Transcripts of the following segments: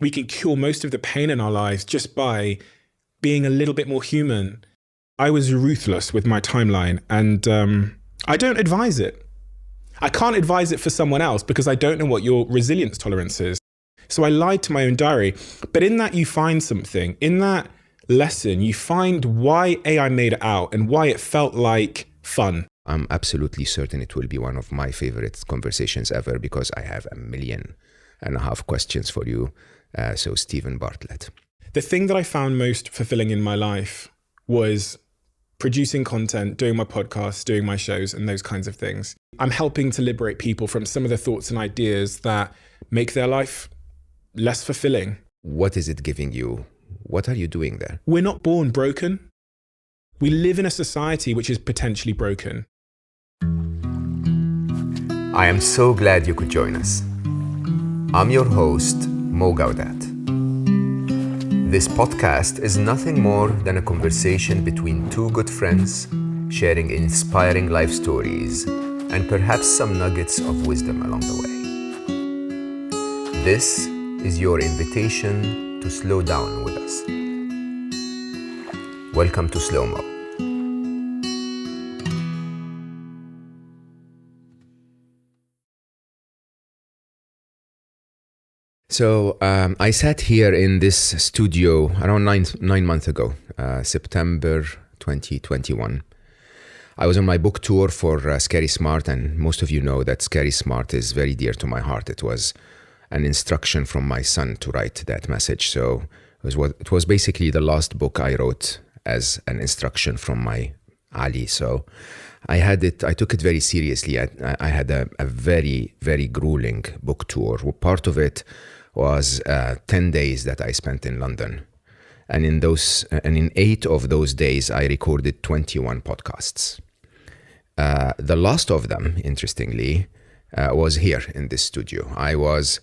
we can cure most of the pain in our lives just by being a little bit more human. I was ruthless with my timeline, and I don't advise it. I can't advise it for someone else because I don't know what your resilience tolerance is. So I lied to my own diary. But in that, you find something. In that lesson, you find why AI made it out and why it felt like fun. I'm absolutely certain it will be one of my favorite conversations ever because I have 1.5 million questions for you. So Stephen Bartlett. The thing that I found most fulfilling in my life was producing content, doing my podcasts, doing my shows, and those kinds of things. I'm helping to liberate people from some of the thoughts and ideas that make their life less fulfilling. What is it giving you? What are you doing there? We're not born broken. We live in a society which is potentially broken. I am so glad you could join us. I'm your host, Mogawdat. This podcast is nothing more than a conversation between two good friends sharing inspiring life stories and perhaps some nuggets of wisdom along the way. This is your invitation to slow down with us. Welcome to Slo Mo. So I sat here in this studio around nine months ago, September 2021. I was on my book tour for Scary Smart, and most of you know that Scary Smart is very dear to my heart. It was an instruction from my son to write that message. So it was basically the last book I wrote as an instruction from my Ali. So I took it very seriously. I had a very, very grueling book tour. Part of it was 10 days that I spent in London. And in 8 of those days, I recorded 21 podcasts. The last of them, interestingly, was here in this studio. I was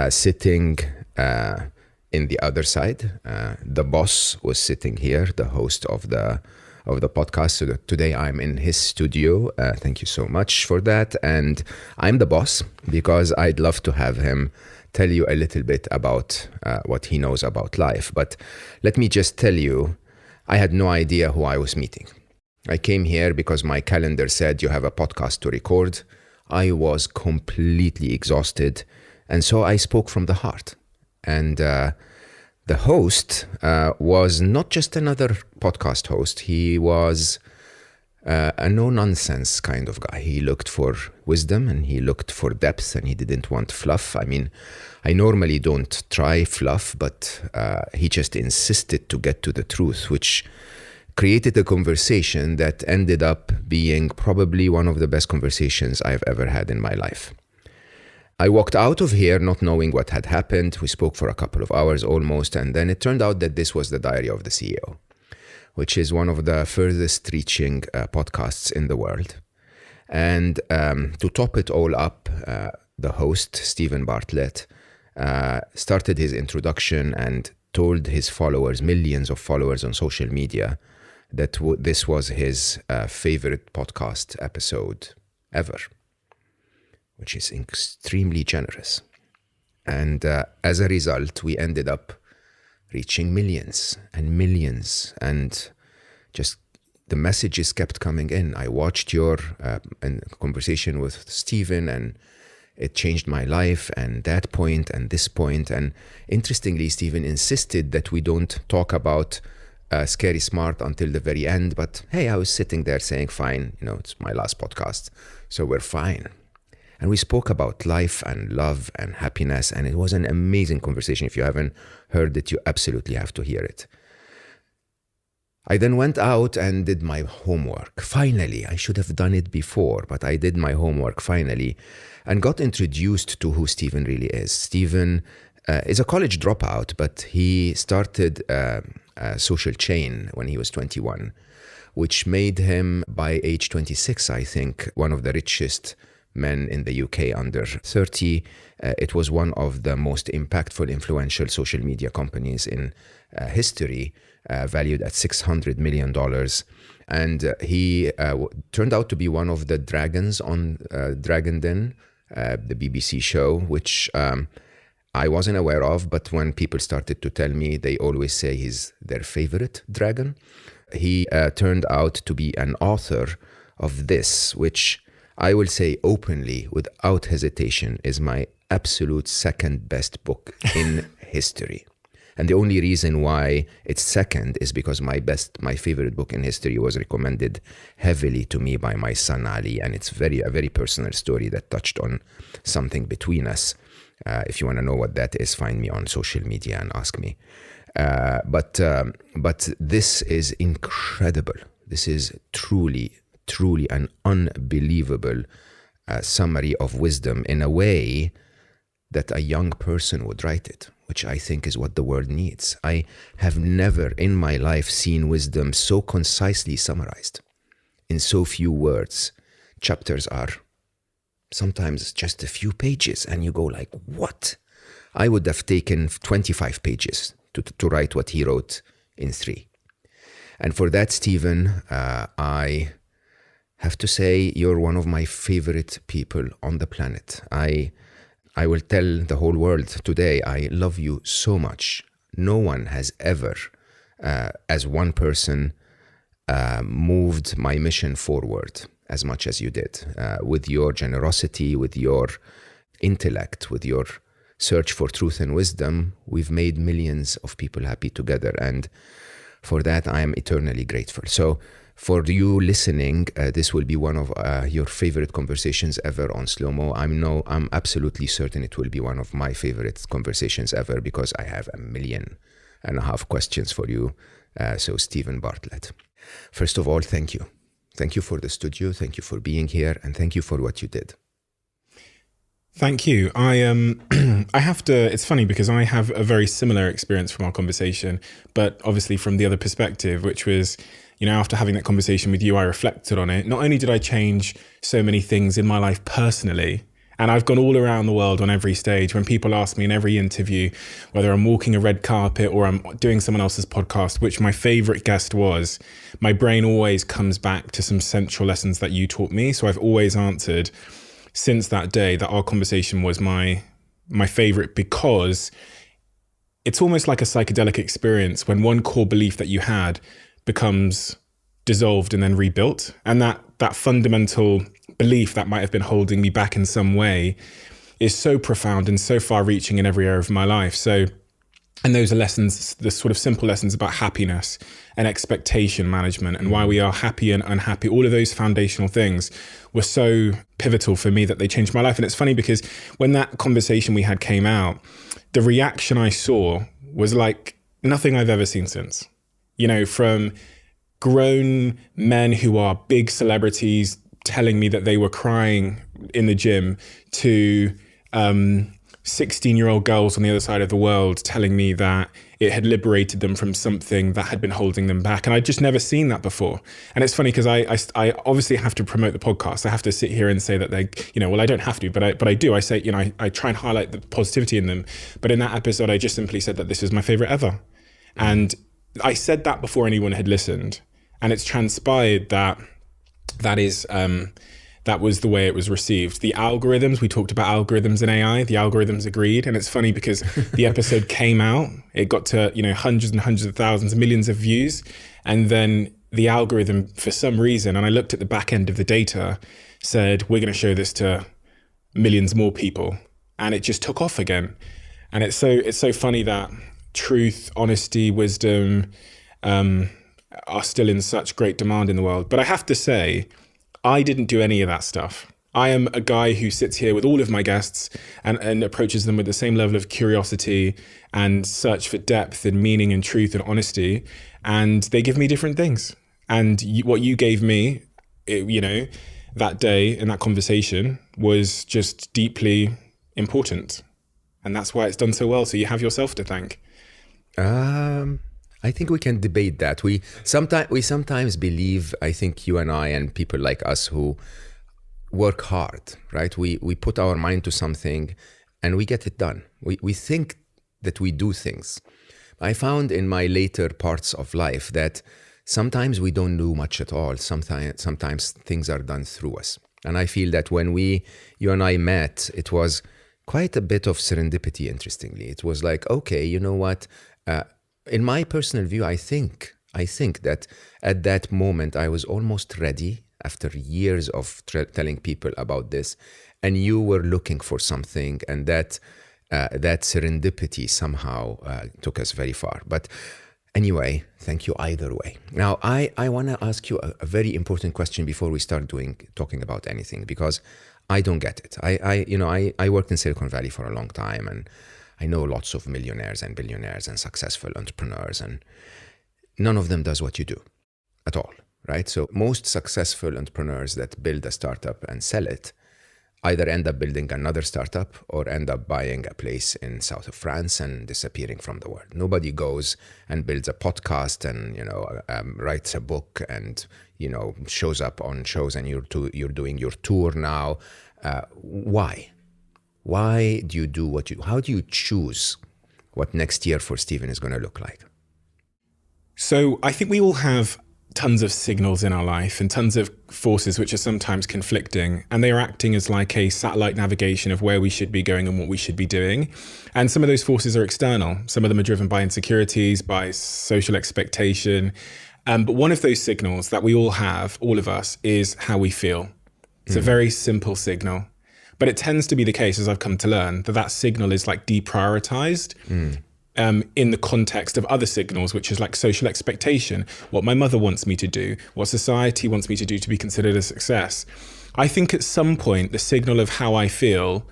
sitting in the other side. The boss was sitting here, the host of the podcast. So today I'm in his studio. Thank you so much for that. And I'm the boss because I'd love to have him tell you a little bit about what he knows about life. But let me just tell you, I had no idea who I was meeting. I came here because my calendar said you have a podcast to record. I was completely exhausted. And so I spoke from the heart. And the host was not just another podcast host. He was a no-nonsense kind of guy. He looked for wisdom and he looked for depth and he didn't want fluff. I mean, I normally don't try fluff, but he just insisted to get to the truth, which created a conversation that ended up being probably one of the best conversations I've ever had in my life. I walked out of here not knowing what had happened. We spoke for a couple of hours almost, and then it turned out that this was the Diary of the CEO, which is one of the furthest reaching podcasts in the world. And to top it all up, the host, Stephen Bartlett, started his introduction and told his followers, millions of followers on social media, that this was his favorite podcast episode ever, which is extremely generous. And as a result, we ended up reaching millions and millions, and just the messages kept coming in. I watched your conversation with Stephen, and it changed my life, and that point and this point. And interestingly, Stephen insisted that we don't talk about Scary Smart until the very end. But hey, I was sitting there saying, fine, it's my last podcast, so we're fine. And we spoke about life and love and happiness, and it was an amazing conversation. If you haven't heard it, you absolutely have to hear it. I then went out and did my homework. Finally, I should have done it before, but I did my homework finally and got introduced to who Stephen really is. Stephen is a college dropout, but he started a social chain when he was 21, which made him, by age 26, I think, one of the richest men in the UK under 30. It was one of the most impactful, influential social media companies in history, valued at $600 million. And he turned out to be one of the dragons on Dragon Den, the BBC show, which I wasn't aware of, but when people started to tell me, they always say he's their favorite dragon. He turned out to be an author of this, which I will say openly, without hesitation, is my absolute second best book in history. And the only reason why it's second is because my favorite book in history was recommended heavily to me by my son Ali, and it's a very personal story that touched on something between us. If you want to know what that is, find me on social media and ask me. But this is incredible. This is truly an unbelievable summary of wisdom in a way that a young person would write it, which I think is what the world needs. I have never in my life seen wisdom so concisely summarized in so few words. Chapters are sometimes just a few pages, and you go like, what? I would have taken 25 pages to write what he wrote in 3. And for that, Stephen, I have to say you're one of my favorite people on the planet. I will tell the whole world today, I love you so much. No one has ever, as one person, moved my mission forward as much as you did. With your generosity, with your intellect, with your search for truth and wisdom, we've made millions of people happy together. And for that, I am eternally grateful. So for you listening, this will be one of your favorite conversations ever on Slo Mo. I'm absolutely certain it will be one of my favorite conversations ever, because I have 1.5 million questions for you. So Stephen Bartlett, first of all, thank you. Thank you for the studio. Thank you for being here, and thank you for what you did. Thank you. I have to, it's funny because I have a very similar experience from our conversation, but obviously from the other perspective, which was, after having that conversation with you, I reflected on it. Not only did I change so many things in my life personally, and I've gone all around the world on every stage. When people ask me in every interview, whether I'm walking a red carpet or I'm doing someone else's podcast, which my favorite guest was, my brain always comes back to some central lessons that you taught me. So I've always answered since that day that our conversation was my favorite, because it's almost like a psychedelic experience when one core belief that you had becomes dissolved and then rebuilt. And that fundamental belief that might have been holding me back in some way is so profound and so far reaching in every area of my life. So, and those are lessons, the sort of simple lessons about happiness and expectation management and why we are happy and unhappy. All of those foundational things were so pivotal for me that they changed my life. And it's funny because when that conversation we had came out, the reaction I saw was like nothing I've ever seen since. From grown men who are big celebrities telling me that they were crying in the gym to 16-year-old girls on the other side of the world telling me that it had liberated them from something that had been holding them back. And I'd just never seen that before. And it's funny because I obviously have to promote the podcast. I have to sit here and say that they, I don't have to, but I do. I say, I try and highlight the positivity in them. But in that episode, I just simply said that this is my favorite ever. And I said that before anyone had listened. And it's transpired that was the way it was received. The algorithms, we talked about algorithms in AI, the algorithms agreed. And it's funny because the episode came out, it got to, hundreds and hundreds of thousands, millions of views. And then the algorithm, for some reason, and I looked at the back end of the data, said, we're going to show this to millions more people. And it just took off again. And it's so funny that truth, honesty, wisdom, are still in such great demand in the world. But I have to say, I didn't do any of that stuff. I am a guy who sits here with all of my guests and approaches them with the same level of curiosity and search for depth and meaning and truth and honesty. And they give me different things. And what you gave me, that day in that conversation was just deeply important. And that's why it's done so well. So you have yourself to thank. I think we can debate that. We sometimes believe, I think you and I and people like us who work hard, right? We put our mind to something and we get it done. We think that we do things. I found in my later parts of life that sometimes we don't do much at all. Sometimes things are done through us. And I feel that when you and I met, it was quite a bit of serendipity, interestingly. It was like, okay, you know what? In my personal view, I think that at that moment I was almost ready after years of telling people about this, and you were looking for something, and that serendipity somehow took us very far. But anyway, thank you either way. Now, I want to ask you a very important question before we start talking about anything, because I don't get it. I worked in Silicon Valley for a long time, and I know lots of millionaires and billionaires and successful entrepreneurs, and none of them does what you do at all, right? So most successful entrepreneurs that build a startup and sell it either end up building another startup or end up buying a place in south of France and disappearing from the world. Nobody goes and builds a podcast and writes a book and shows up on shows, and you're doing your tour now. Why? Why do you do how do you choose what next year for Stephen is going to look like? So I think we all have tons of signals in our life and tons of forces which are sometimes conflicting, and they are acting as like a satellite navigation of where we should be going and what we should be doing. And some of those forces are external. Some of them are driven by insecurities, by social expectation. But one of those signals that we all have, all of us, is how we feel. It's a very simple signal. But it tends to be the case, as I've come to learn, that signal is like deprioritized in the context of other signals, which is like social expectation, what my mother wants me to do, what society wants me to do to be considered a success. I think at some point, the signal of how I feel,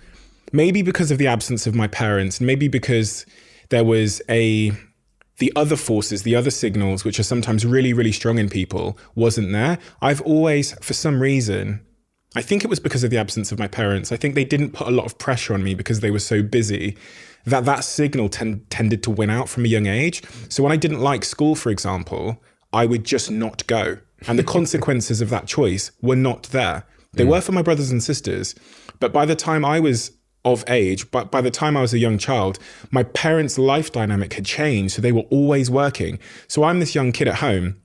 maybe because of the absence of my parents, maybe because there was the other forces, the other signals, which are sometimes really, really strong in people, wasn't there. I've always, for some reason, I think it was because of the absence of my parents. I think they didn't put a lot of pressure on me because they were so busy, that signal tended to win out from a young age. So when I didn't like school, for example, I would just not go. And the consequences of that choice were not there. They were for my brothers and sisters. But by the time I was of age, but by the time I was a young child, my parents' life dynamic had changed. So they were always working. So I'm this young kid at home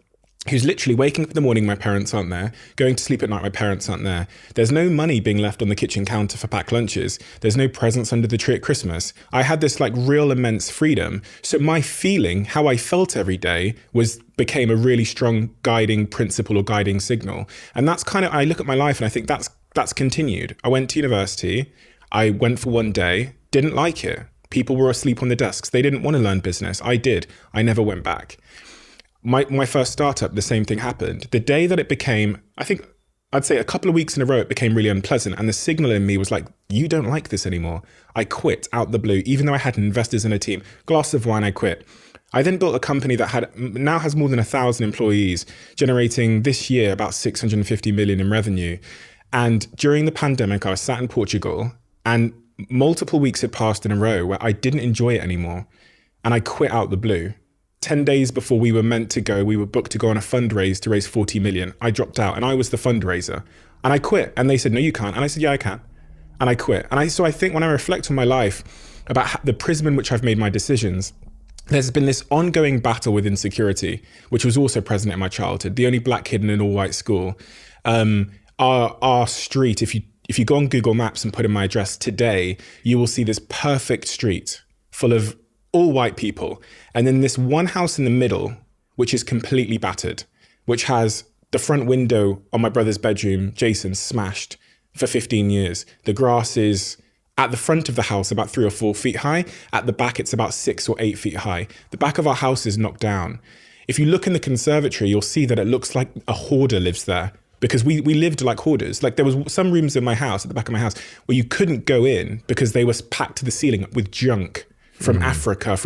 who's literally waking up in the morning, my parents aren't there. Going to sleep at night, my parents aren't there. There's no money being left on the kitchen counter for packed lunches. There's no presents under the tree at Christmas. I had this like real immense freedom. So my feeling, how I felt every day became a really strong guiding principle or guiding signal. And that's kind of, I look at my life and I think that's continued. I went to university. I went for one day, didn't like it. People were asleep on the desks. They didn't want to learn business. I did. I never went back. My first startup, the same thing happened. The day that it became, I'd say a couple of weeks in a row, it became really unpleasant. And the signal in me was like, you don't like this anymore. I quit out the blue, even though I had investors in a team. Glass of wine, I quit. I then built a company that now has more than 1,000 employees, generating this year about 650 million in revenue. And during the pandemic, I was sat in Portugal and multiple weeks had passed in a row where I didn't enjoy it anymore. And I quit out the blue. 10 days before we were meant to go, we were booked to go on a fundraise to raise 40 million. I dropped out and I was the fundraiser and I quit. And they said, no, you can't. And I said, yeah, I can. And I quit. And so I think when I reflect on my life about the prism in which I've made my decisions, there's been this ongoing battle with insecurity, which was also present in my childhood. The only black kid in an all-white school. Our street, if you go on Google Maps and put in my address today, you will see this perfect street full of all white people. And then this one house in the middle, which is completely battered, which has the front window on my brother's bedroom, Jason, smashed for 15 years. The grass is at the front of the house about 3 or 4 feet high. At the back, it's about 6 or 8 feet high. The back of our house is knocked down. If you look in the conservatory, you'll see that it looks like a hoarder lives there, because we lived like hoarders. Like there was some rooms in my house, at the back of my house, where you couldn't go in because they were packed to the ceiling with junk from Africa,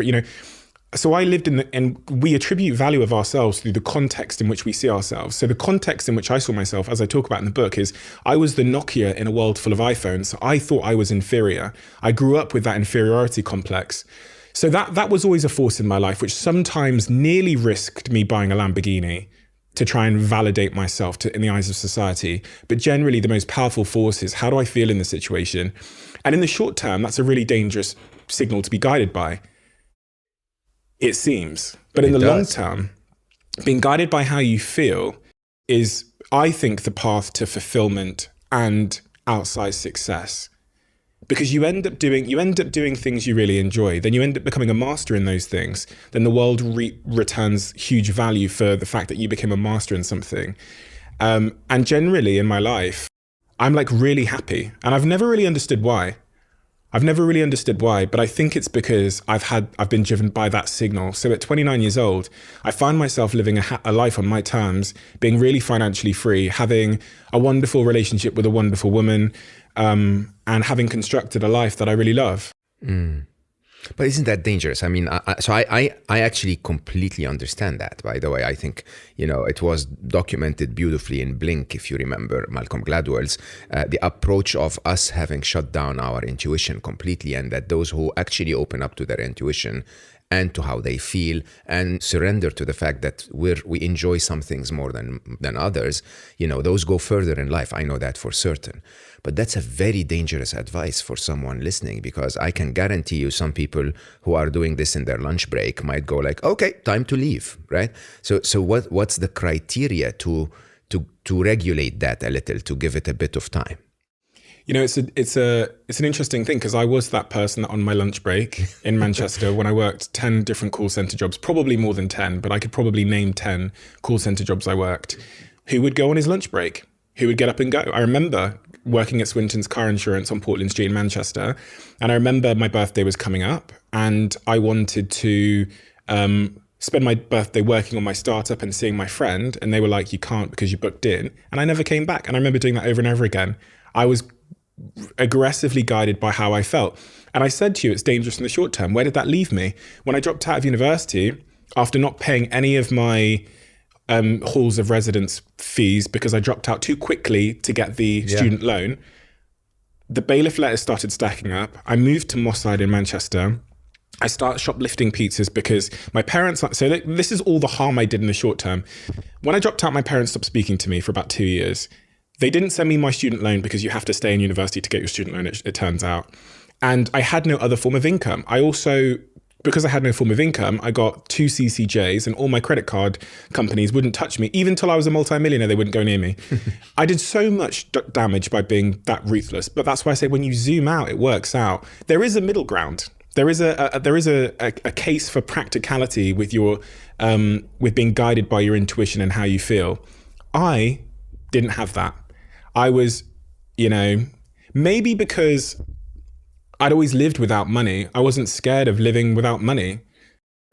So I lived and we attribute value of ourselves through the context in which we see ourselves. So the context in which I saw myself, as I talk about in the book, is I was the Nokia in a world full of iPhones. So I thought I was inferior. I grew up with that inferiority complex. So that was always a force in my life, which sometimes nearly risked me buying a Lamborghini to try and validate myself in the eyes of society. But generally, the most powerful force is, how do I feel in the situation? And in the short term, that's a really dangerous signal to be guided by, it seems. But in the long term, being guided by how you feel is, I think, the path to fulfillment and outsized success. because you end up doing things you really enjoy. Then you end up becoming a master in those things. Then the world returns huge value for the fact that you became a master in something. And generally in my life, I'm like really happy, and I've never really understood why. But I think it's because I've been driven by that signal. So at 29 years old, I find myself living a life on my terms, being really financially free, having a wonderful relationship with a wonderful woman, and having constructed a life that I really love. But isn't that dangerous? I mean, I actually completely understand that, by the way. I think, it was documented beautifully in Blink, if you remember Malcolm Gladwell's, the approach of us having shut down our intuition completely, and that those who actually open up to their intuition and to how they feel and surrender to the fact that we enjoy some things more than others, those go further in life. I know that for certain. But that's a very dangerous advice for someone listening, because I can guarantee you some people who are doing this in their lunch break might go like, okay, time to leave, right? So what's the criteria to regulate that a little, to give it a bit of time? It's an interesting thing, because I was that person on my lunch break in Manchester when I worked 10 different call center jobs, probably more than 10, but I could probably name 10 call center jobs I worked, who would go on his lunch break, who would get up and go. I remember working at Swinton's Car Insurance on Portland Street in Manchester, and I remember my birthday was coming up, and I wanted to spend my birthday working on my startup and seeing my friend, and they were like, you can't because you booked in, and I never came back. And I remember doing that over and over again. I was aggressively guided by how I felt. And I said to you, it's dangerous in the short term. Where did that leave me? When I dropped out of university, after not paying any of my halls of residence fees because I dropped out too quickly to get the student loan, the bailiff letters started stacking up. I moved to Moss Side in Manchester. I started shoplifting pizzas because my parents, so this is all the harm I did in the short term. When I dropped out, my parents stopped speaking to me for about 2 years. They didn't send me my student loan because you have to stay in university to get your student loan, it turns out. And I had no other form of income. Because I had no form of income, I got 2 CCJs, and all my credit card companies wouldn't touch me. Even till I was a multimillionaire, they wouldn't go near me. I did so much damage by being that ruthless. But that's why I say when you zoom out, it works out. There is a middle ground. There is a case for practicality with with being guided by your intuition and how you feel. I didn't have that. I was, maybe because I'd always lived without money, I wasn't scared of living without money.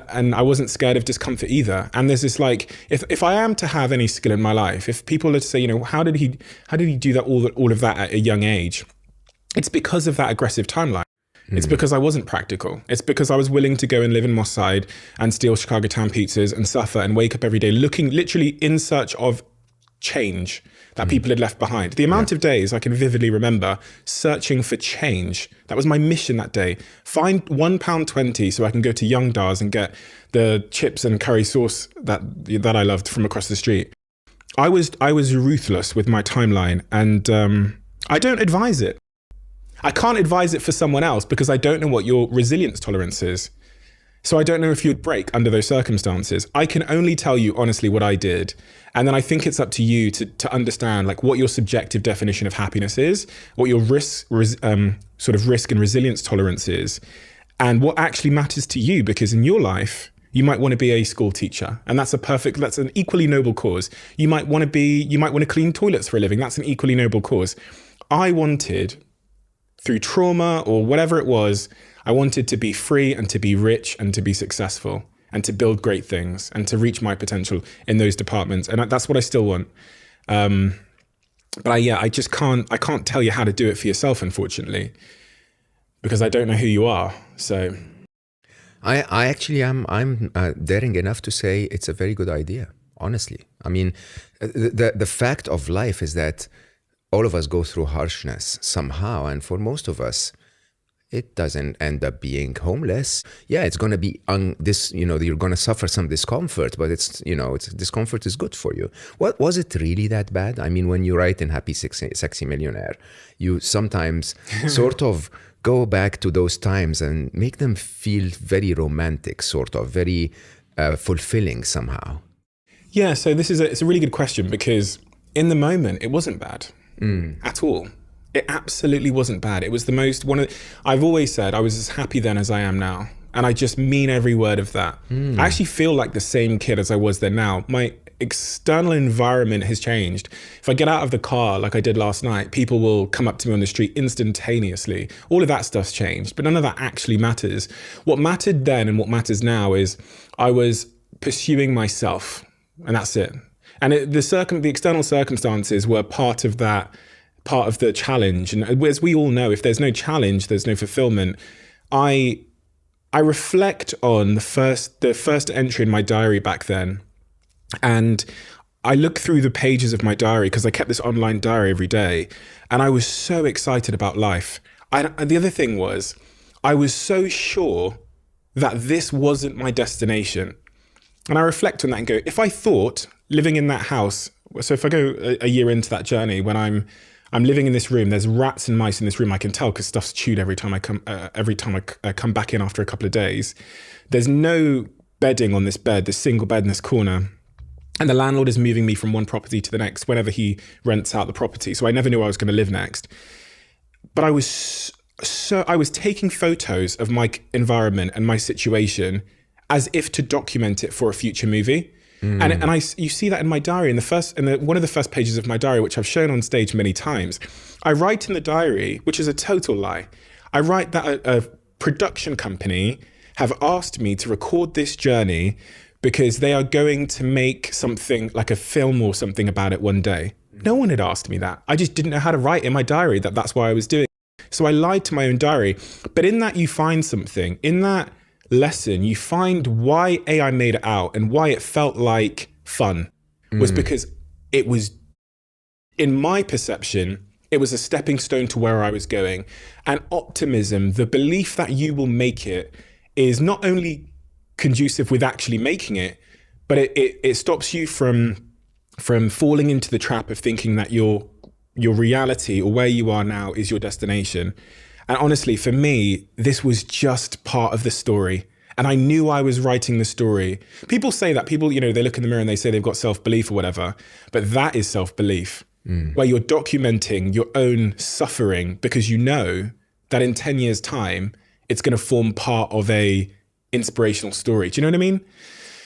And I wasn't scared of discomfort either. And there's this like, if I am to have any skill in my life, if people are to say, how did he do that all of that at a young age? It's because of that aggressive timeline. It's because I wasn't practical. It's because I was willing to go and live in Moss Side and steal Chicago Town pizzas and suffer and wake up every day looking literally in search of change that people had left behind. The amount of days I can vividly remember searching for change. That was my mission that day. Find £1.20 so I can go to Young Dars and get the chips and curry sauce that I loved from across the street. I was ruthless with my timeline, and I don't advise it. I can't advise it for someone else because I don't know what your resilience tolerance is. So I don't know if you'd break under those circumstances. I can only tell you honestly what I did. And then I think it's up to you to understand like what your subjective definition of happiness is, what your risk and resilience tolerance is, and what actually matters to you. Because in your life, you might want to be a school teacher, and that's an equally noble cause. You might want to clean toilets for a living. That's an equally noble cause. I wanted, through trauma or whatever it was, I wanted to be free and to be rich and to be successful and to build great things and to reach my potential in those departments. And that's what I still want. But I just can't tell you how to do it for yourself, unfortunately, because I don't know who you are. So I actually I'm daring enough to say it's a very good idea, honestly. I mean, the fact of life is that all of us go through harshness somehow, and for most of us, it doesn't end up being homeless. Yeah, it's going to be you're going to suffer some discomfort, but discomfort is good for you. What was it really that bad? I mean, when you write in Happy Sexy Millionaire, you sometimes sort of go back to those times and make them feel very romantic, sort of very fulfilling somehow. Yeah, so it's a really good question, because in the moment, it wasn't bad at all. It absolutely wasn't bad. It was the most I've always said I was as happy then as I am now. And I just mean every word of that. I actually feel like the same kid as I was then now. My external environment has changed. If I get out of the car like I did last night, people will come up to me on the street instantaneously. All of that stuff's changed, but none of that actually matters. What mattered then and what matters now is I was pursuing myself, and that's it. And the external circumstances were part of the challenge. And as we all know, if there's no challenge, there's no fulfillment. I reflect on the first entry in my diary back then, and I look through the pages of my diary because I kept this online diary every day, and I was so excited about life. The other thing was, I was so sure that this wasn't my destination. And I reflect on that and go, if I thought living in that house, so if I go a year into that journey, when I'm living in this room, there's rats and mice in this room, I can tell because stuff's chewed every time I come back in after a couple of days. There's no bedding on this bed, this single bed in this corner. And the landlord is moving me from one property to the next whenever he rents out the property. So I never knew where I was going to live next. But I was taking photos of my environment and my situation as if to document it for a future movie. And you see that in my diary, one of the first pages of my diary, which I've shown on stage many times. I write in the diary, which is a total lie. I write that a production company have asked me to record this journey because they are going to make something like a film or something about it one day. No one had asked me that. I just didn't know how to write in my diary that that's why I was doing it. So I lied to my own diary. But in that you find something. In that lesson, you find why I made it out and why it felt like fun was because it was, in my perception, it was a stepping stone to where I was going. And optimism, the belief that you will make it, is not only conducive with actually making it, but it stops you from falling into the trap of thinking that your reality or where you are now is your destination. And honestly, for me, this was just part of the story. And I knew I was writing the story. People say that, they look in the mirror and they say they've got self-belief or whatever, but that is self-belief, where you're documenting your own suffering because you know that in 10 years' time, it's going to form part of a inspirational story. Do you know what I mean?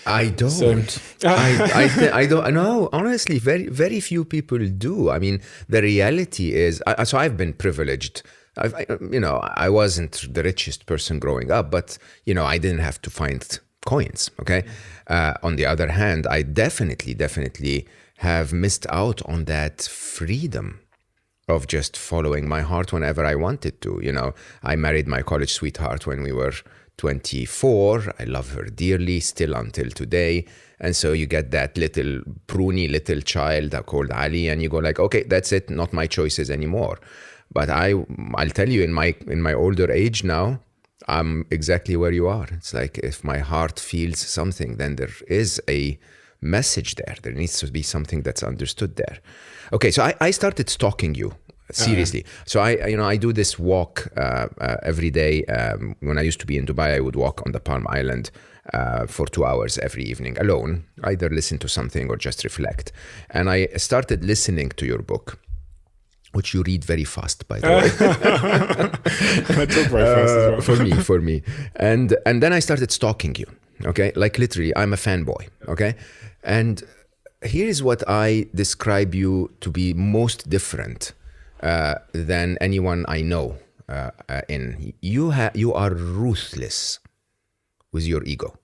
I don't. I don't know. Honestly, very, very few people do. I mean, the reality is, so I've been privileged. I wasn't the richest person growing up, but, I didn't have to find coins. Okay. On the other hand, I definitely have missed out on that freedom of just following my heart whenever I wanted to. I married my college sweetheart when we were 24. I love her dearly still until today. And so you get that little pruny little child called Ali, and you go like, okay, that's it, not my choices anymore. But I'll tell you, in my older age now, I'm exactly where you are. It's like if my heart feels something, then there is a message there. There needs to be something that's understood there. Okay, so I started stalking you. Seriously. So I do this walk every day. When I used to be in Dubai, I would walk on the Palm Island for 2 hours every evening alone, either listen to something or just reflect. And I started listening to your book, which you read very fast, by the way. I talk very fast as well. For me. And then I started stalking you. Okay, like literally, I'm a fanboy. Okay, and here is what I describe you to be most different than anyone I know. You are ruthless with your ego.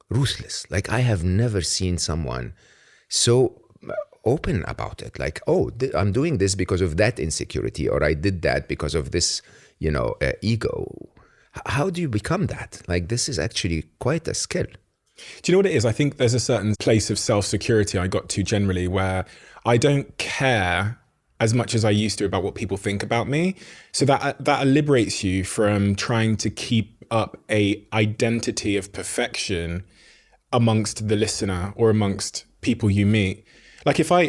Ruthless. Like I have never seen someone so open about it. Like, I'm doing this because of that insecurity, or I did that because of this, ego. How do you become that? Like, this is actually quite a skill. Do you know what it is? I think there's a certain place of self-security I got to generally where I don't care as much as I used to about what people think about me. So that liberates you from trying to keep up a identity of perfection amongst the listener or amongst people you meet. Like if I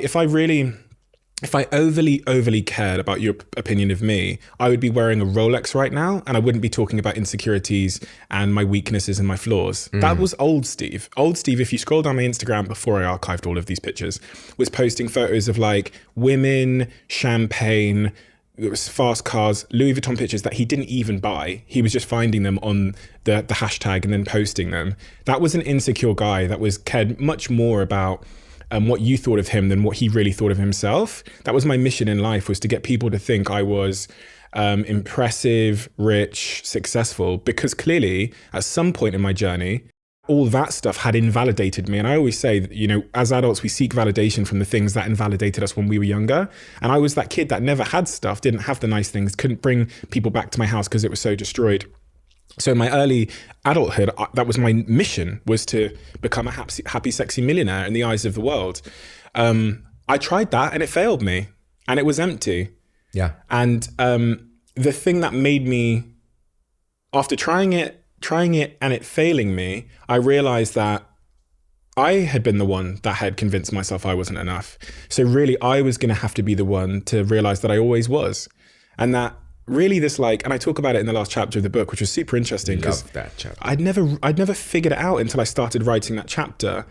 overly cared about your opinion of me, I would be wearing a Rolex right now and I wouldn't be talking about insecurities and my weaknesses and my flaws. That was old Steve. Old Steve, if you scroll down my Instagram before I archived all of these pictures, was posting photos of like women, champagne, It was fast cars, Louis Vuitton pictures that he didn't even buy. He was just finding them on the hashtag and then posting them. That was an insecure guy that was cared much more about what you thought of him than what he really thought of himself. That was my mission in life, was to get people to think I was impressive, rich, successful, because clearly at some point in my journey, all that stuff had invalidated me. And I always say that, you know, as adults, we seek validation from the things that invalidated us when we were younger. And I was that kid that never had stuff, didn't have the nice things, couldn't bring people back to my house because it was so destroyed. So in my early adulthood, that was my mission, was to become a happy, sexy millionaire in the eyes of the world. I tried that and it failed me, and it was empty. Yeah. And the thing that made me, after trying it and it failing me, I realized that I had been the one that had convinced myself I wasn't enough. So really, I was going to have to be the one to realize that I always was. And that really this and I talk about it in the last chapter of the book, which was super interesting. Love that chapter. I'd never figured it out until I started writing that chapter.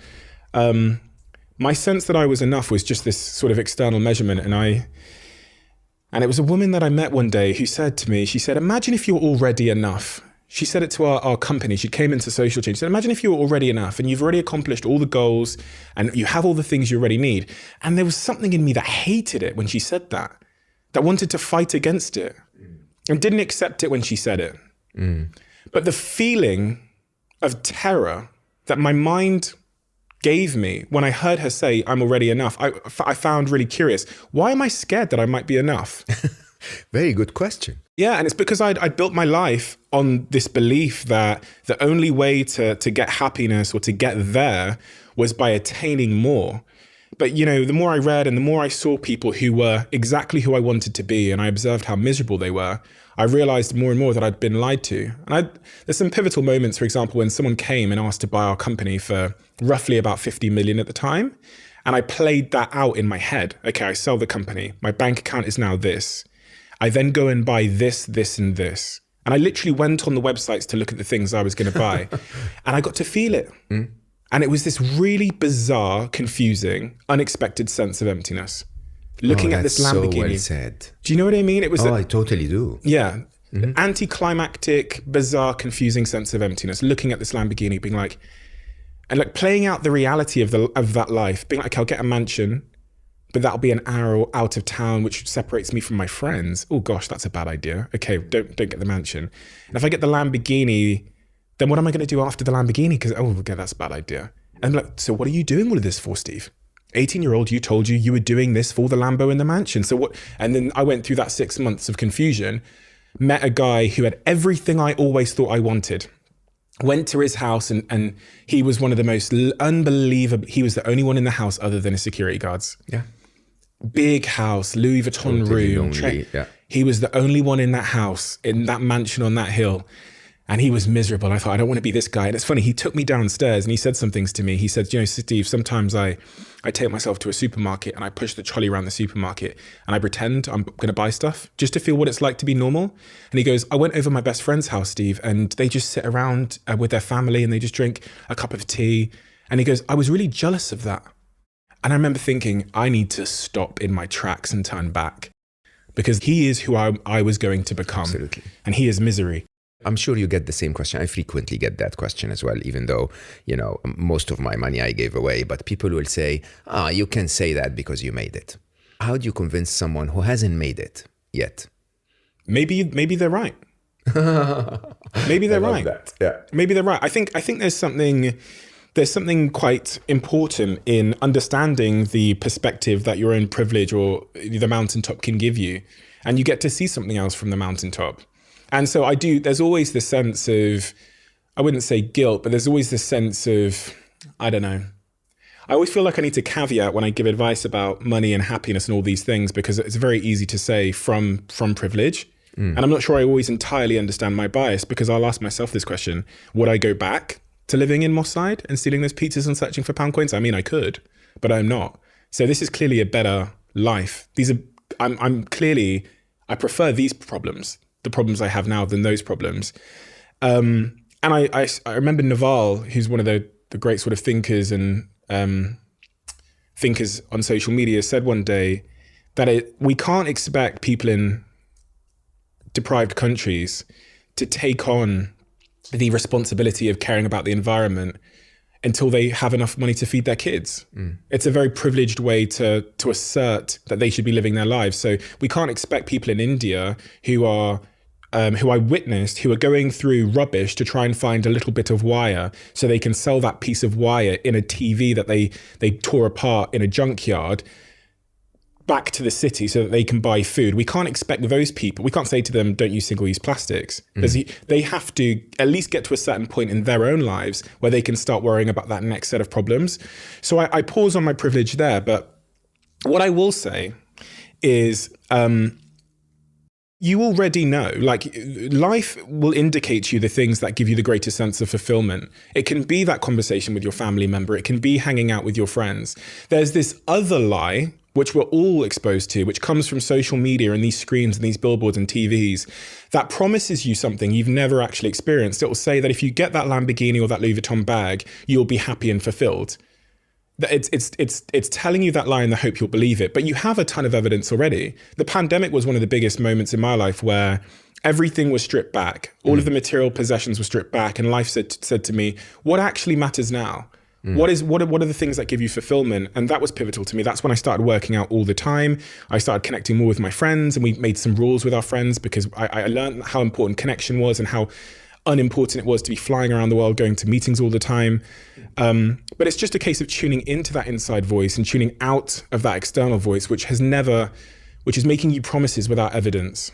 My sense that I was enough was just this sort of external measurement. And it was a woman that I met one day who said to me, she said, imagine if you're already enough. She said it to our company. She came into social change. She said, imagine if you were already enough and you've already accomplished all the goals and you have all the things you already need. And there was something in me that hated it when she said that wanted to fight against it and didn't accept it when she said it. But the feeling of terror that my mind gave me when I heard her say, I'm already enough, I found really curious. Why am I scared that I might be enough? Very good question. Yeah, and it's because I'd built my life on this belief that the only way to get happiness or to get there was by attaining more. But, you know, the more I read and the more I saw people who were exactly who I wanted to be, and I observed how miserable they were, I realized more and more that I'd been lied to. And there's some pivotal moments, for example, when someone came and asked to buy our company for roughly about 50 million at the time. And I played that out in my head. Okay, I sell the company. My bank account is now this. I then go and buy this, this, and this. And I literally went on the websites to look at the things I was going to buy. And I got to feel it. And it was this really bizarre, confusing, unexpected sense of emptiness. Looking at this Lamborghini. So well said. Do you know what I mean? It was I totally do. Yeah. Anticlimactic, bizarre, confusing sense of emptiness. Looking at this Lamborghini, being like, and like playing out the reality of that life, being like, I'll get a mansion, but that'll be an hour out of town, which separates me from my friends. Oh gosh, that's a bad idea. Okay, don't get the mansion. And if I get the Lamborghini, then what am I going to do after the Lamborghini? Because, okay, that's a bad idea. And I'm like, so what are you doing all of this for, Steve? 18-year-old, you told you were doing this for the Lambo and the mansion. So what? And then I went through that 6 months of confusion, met a guy who had everything I always thought I wanted. Went to his house and he was one of the most unbelievable. He was the only one in the house other than his security guards. Yeah. Big house, Louis Vuitton room. Yeah. He was the only one in that house, in that mansion on that hill. And he was miserable. I thought, I don't want to be this guy. And it's funny, he took me downstairs and he said some things to me. He said, you know, Steve, sometimes I take myself to a supermarket and I push the trolley around the supermarket and I pretend I'm going to buy stuff just to feel what it's like to be normal. And he goes, I went over my best friend's house, Steve, and they just sit around with their family and they just drink a cup of tea. And he goes, I was really jealous of that. And I remember thinking, I need to stop in my tracks and turn back because he is who I was going to become. Absolutely. And he is misery. I'm sure you get the same question. I frequently get that question as well, even though, you know, most of my money I gave away. But people will say, you can say that because you made it. How do you convince someone who hasn't made it yet? Maybe they're right. Maybe they're right. That. Yeah. Maybe they're right. I think there's something quite important in understanding the perspective that your own privilege or the mountaintop can give you. And you get to see something else from the mountaintop. And so there's always this sense of, I wouldn't say guilt, but there's always this sense of, I don't know. I always feel like I need to caveat when I give advice about money and happiness and all these things, because it's very easy to say from privilege. And I'm not sure I always entirely understand my bias, because I'll ask myself this question: would I go back to living in Moss Side and stealing those pizzas and searching for pound coins? I mean, I could, but I'm not. So this is clearly a better life. I prefer these problems, the problems I have now, than those problems. And I remember Naval, who's one of the great sort of thinkers and thinkers on social media, said one day that we can't expect people in deprived countries to take on the responsibility of caring about the environment until they have enough money to feed their kids. It's a very privileged way to assert that they should be living their lives. So we can't expect people in India who I witnessed, who are going through rubbish to try and find a little bit of wire so they can sell that piece of wire in a TV that they tore apart in a junkyard back to the city so that they can buy food. We can't expect those people, we can't say to them, don't use single-use plastics. They have to at least get to a certain point in their own lives where they can start worrying about that next set of problems. So I pause on my privilege there. But what I will say is, you already know, like, life will indicate to you the things that give you the greatest sense of fulfillment. It can be that conversation with your family member. It can be hanging out with your friends. There's this other lie, which we're all exposed to, which comes from social media and these screens and these billboards and TVs, that promises you something you've never actually experienced. It will say that if you get that Lamborghini or that Louis Vuitton bag, you'll be happy and fulfilled. It's telling you that lie in the hope you'll believe it, but you have a ton of evidence already. The pandemic was one of the biggest moments in my life where everything was stripped back. All of the material possessions were stripped back, and life said to me, what actually matters now? What are the things that give you fulfillment? And that was pivotal to me. That's when I started working out all the time. I started connecting more with my friends, and we made some rules with our friends because I learned how important connection was and how unimportant it was to be flying around the world, going to meetings all the time. But it's just a case of tuning into that inside voice and tuning out of that external voice, which is making you promises without evidence.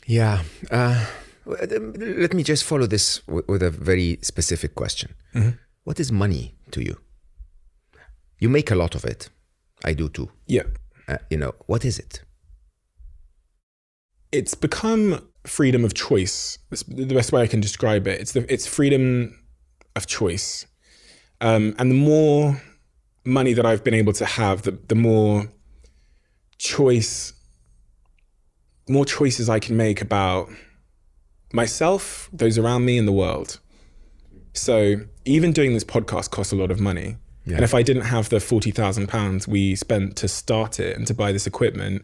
Yeah. Let me just follow this with a very specific question. What is money to you? You make a lot of it. I do too. Yeah. What is it? It's become freedom of choice. That's the best way I can describe it. It's freedom of choice. And the more money that I've been able to have, the more choices I can make about myself, those around me, and the world. So even doing this podcast costs a lot of money. Yeah. And if I didn't have the £40,000 we spent to start it and to buy this equipment,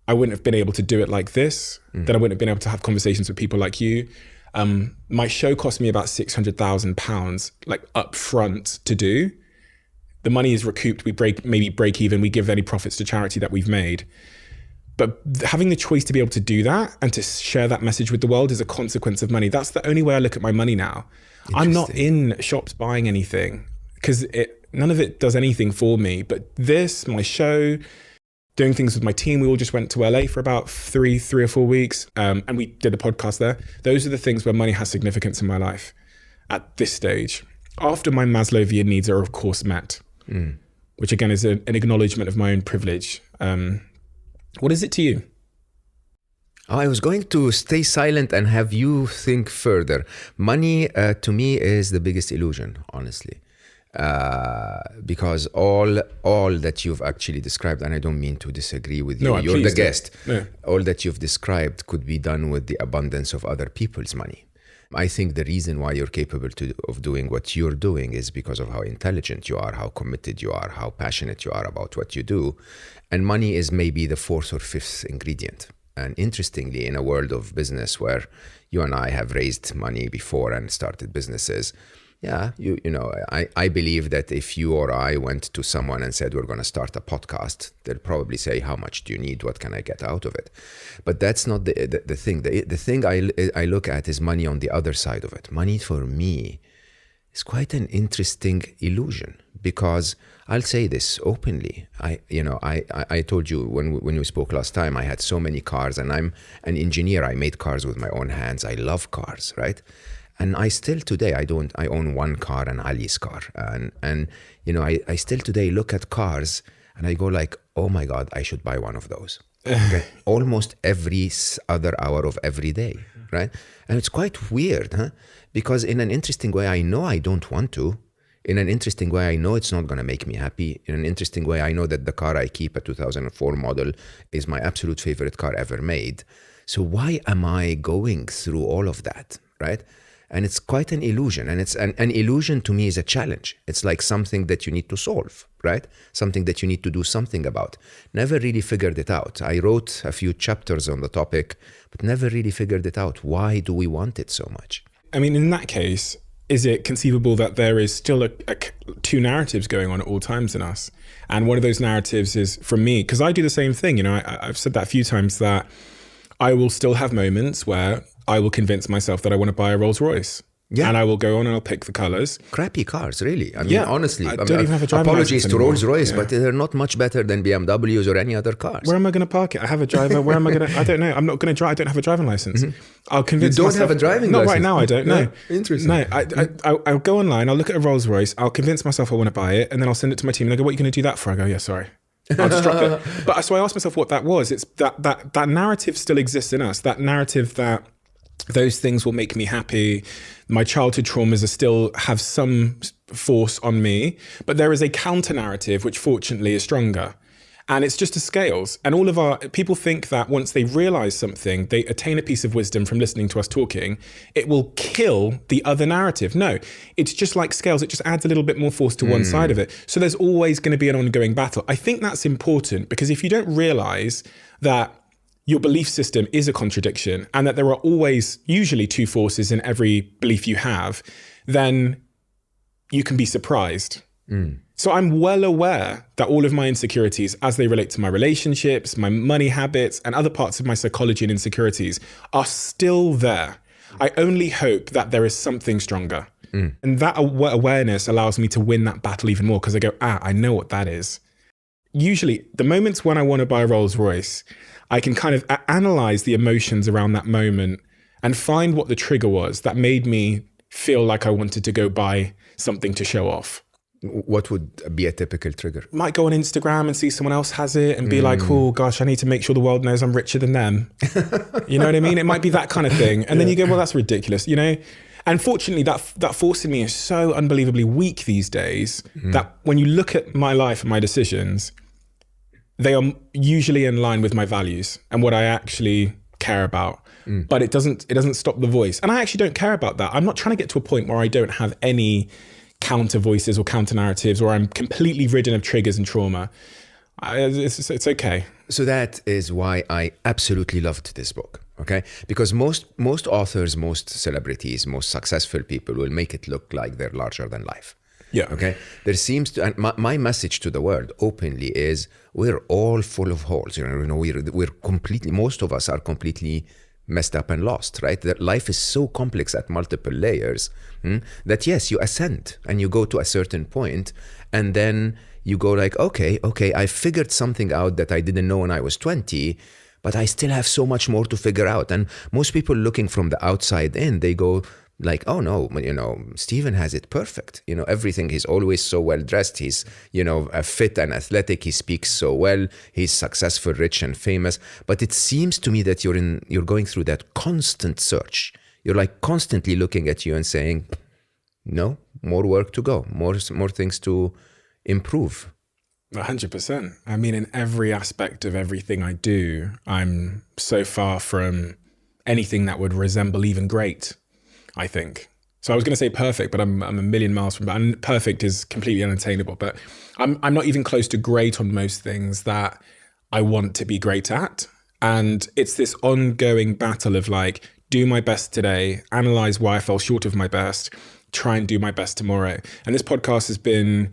I wouldn't have been able to do it like this. Then I wouldn't have been able to have conversations with people like you. My show cost me about £600,000, like up front to do. The money is recouped. We break even. We give any profits to charity that we've made. But having the choice to be able to do that and to share that message with the world is a consequence of money. That's the only way I look at my money now. I'm not in shops buying anything because none of it does anything for me. But this, my show, doing things with my team. We all just went to LA for about three or 4 weeks, and we did a podcast there. Those are the things where money has significance in my life at this stage. After my Maslowian needs are, of course, met, which again is an acknowledgement of my own privilege. What is it to you? I was going to stay silent and have you think further. Money, to me, is the biggest illusion, honestly. Because all that you've actually described, and I don't mean to disagree with you, you're the guest. Yeah. All that you've described could be done with the abundance of other people's money. I think the reason why you're capable of doing what you're doing is because of how intelligent you are, how committed you are, how passionate you are about what you do. And money is maybe the fourth or fifth ingredient. And interestingly, in a world of business where you and I have raised money before and started businesses, yeah, I believe that if you or I went to someone and said, we're going to start a podcast, they'll probably say, how much do you need? What can I get out of it? But that's not the thing. The thing I look at is money on the other side of it. Money for me is quite an interesting illusion because I'll say this openly. I told you when we spoke last time, I had so many cars and I'm an engineer. I made cars with my own hands. I love cars, right? And I still today, I own one car, an Ali's car. And I still today look at cars and I go like, oh my God, I should buy one of those. Okay? Almost every other hour of every day, right? And it's quite weird, huh? Because in an interesting way, I know I don't want to. In an interesting way, I know it's not going to make me happy. In an interesting way, I know that the car I keep, a 2004 model, is my absolute favorite car ever made. So why am I going through all of that, right? And it's quite an illusion. And it's an illusion to me is a challenge. It's like something that you need to solve, right? Something that you need to do something about. Never really figured it out. I wrote a few chapters on the topic, but never really figured it out. Why do we want it so much? I mean, in that case, is it conceivable that there is still two narratives going on at all times in us? And one of those narratives is from me, because I do the same thing. You know, I've said that a few times, that I will still have moments where I will convince myself that I want to buy a Rolls Royce. Yeah. And I will go on and I'll pick the colors. Crappy cars, really. I mean, honestly. I don't even have a driving apologies license to anymore. Rolls Royce, but they're not much better than BMWs or any other cars. Where am I going to park it? I have a driver. Where am I going to? I don't know. I'm not going to drive. I don't have a driving license. I'll convince You don't myself, have a driving not license? right now. I don't know. Interesting. No, I'll go online. I'll look at a Rolls Royce. I'll convince myself I want to buy it, and then I'll send it to my team. And they go, "What are you going to do that for?" I go, "Yeah, sorry." I'll just drop it. But so I asked myself what that was. It's that narrative still exists in us. That narrative that those things will make me happy. My childhood traumas are still have some force on me, but there is a counter narrative which fortunately is stronger. And it's just a scales. And all of our people think that once they realize something, they attain a piece of wisdom from listening to us talking, it will kill the other narrative. No, it's just like scales. It just adds a little bit more force to one side of it. So there's always going to be an ongoing battle. I think that's important, because if you don't realize that your belief system is a contradiction and that there are always usually two forces in every belief you have, then you can be surprised. So I'm well aware that all of my insecurities, as they relate to my relationships, my money habits, and other parts of my psychology and insecurities, are still there. I only hope that there is something stronger. And that awareness allows me to win that battle even more, because I go, I know what that is. Usually, the moments when I want to buy a Rolls Royce, I can kind of analyze the emotions around that moment and find what the trigger was that made me feel like I wanted to go buy something to show off. What would be a typical trigger? Might go on Instagram and see someone else has it and be like, oh gosh, I need to make sure the world knows I'm richer than them. You know what I mean? It might be that kind of thing. And then you go, well, that's ridiculous, you know? And fortunately, that force in me is so unbelievably weak these days that when you look at my life and my decisions, they are usually in line with my values and what I actually care about. But it doesn't stop the voice. And I actually don't care about that. I'm not trying to get to a point where I don't have any counter voices or counter narratives, or I'm completely ridden of triggers and trauma. It's okay. So that is why I absolutely loved this book. Okay, because most authors, most celebrities, most successful people will make it look like they're larger than life. Yeah. Okay. There seems to, and my message to the world openly is, we're all full of holes. You know, we're completely. Most of us are completely messed up and lost. Right. That life is so complex at multiple layers that yes, you ascend and you go to a certain point, and then you go like, okay, I figured something out that I didn't know when I was 20. But I still have so much more to figure out. And most people looking from the outside in, they go like, oh no, you know, Stephen has it perfect. You know, everything, he's always so well dressed. He's, you know, fit and athletic. He speaks so well. He's successful, rich and famous. But it seems to me that you're going through that constant search. You're like constantly looking at you and saying, no, more work to go, more things to improve. 100%. I mean, in every aspect of everything I do, I'm so far from anything that would resemble even great, I think. So I was going to say perfect, but I'm a million miles from that. And perfect is completely unattainable, but I'm not even close to great on most things that I want to be great at. And it's this ongoing battle of like, do my best today, analyze why I fell short of my best, try and do my best tomorrow. And this podcast has been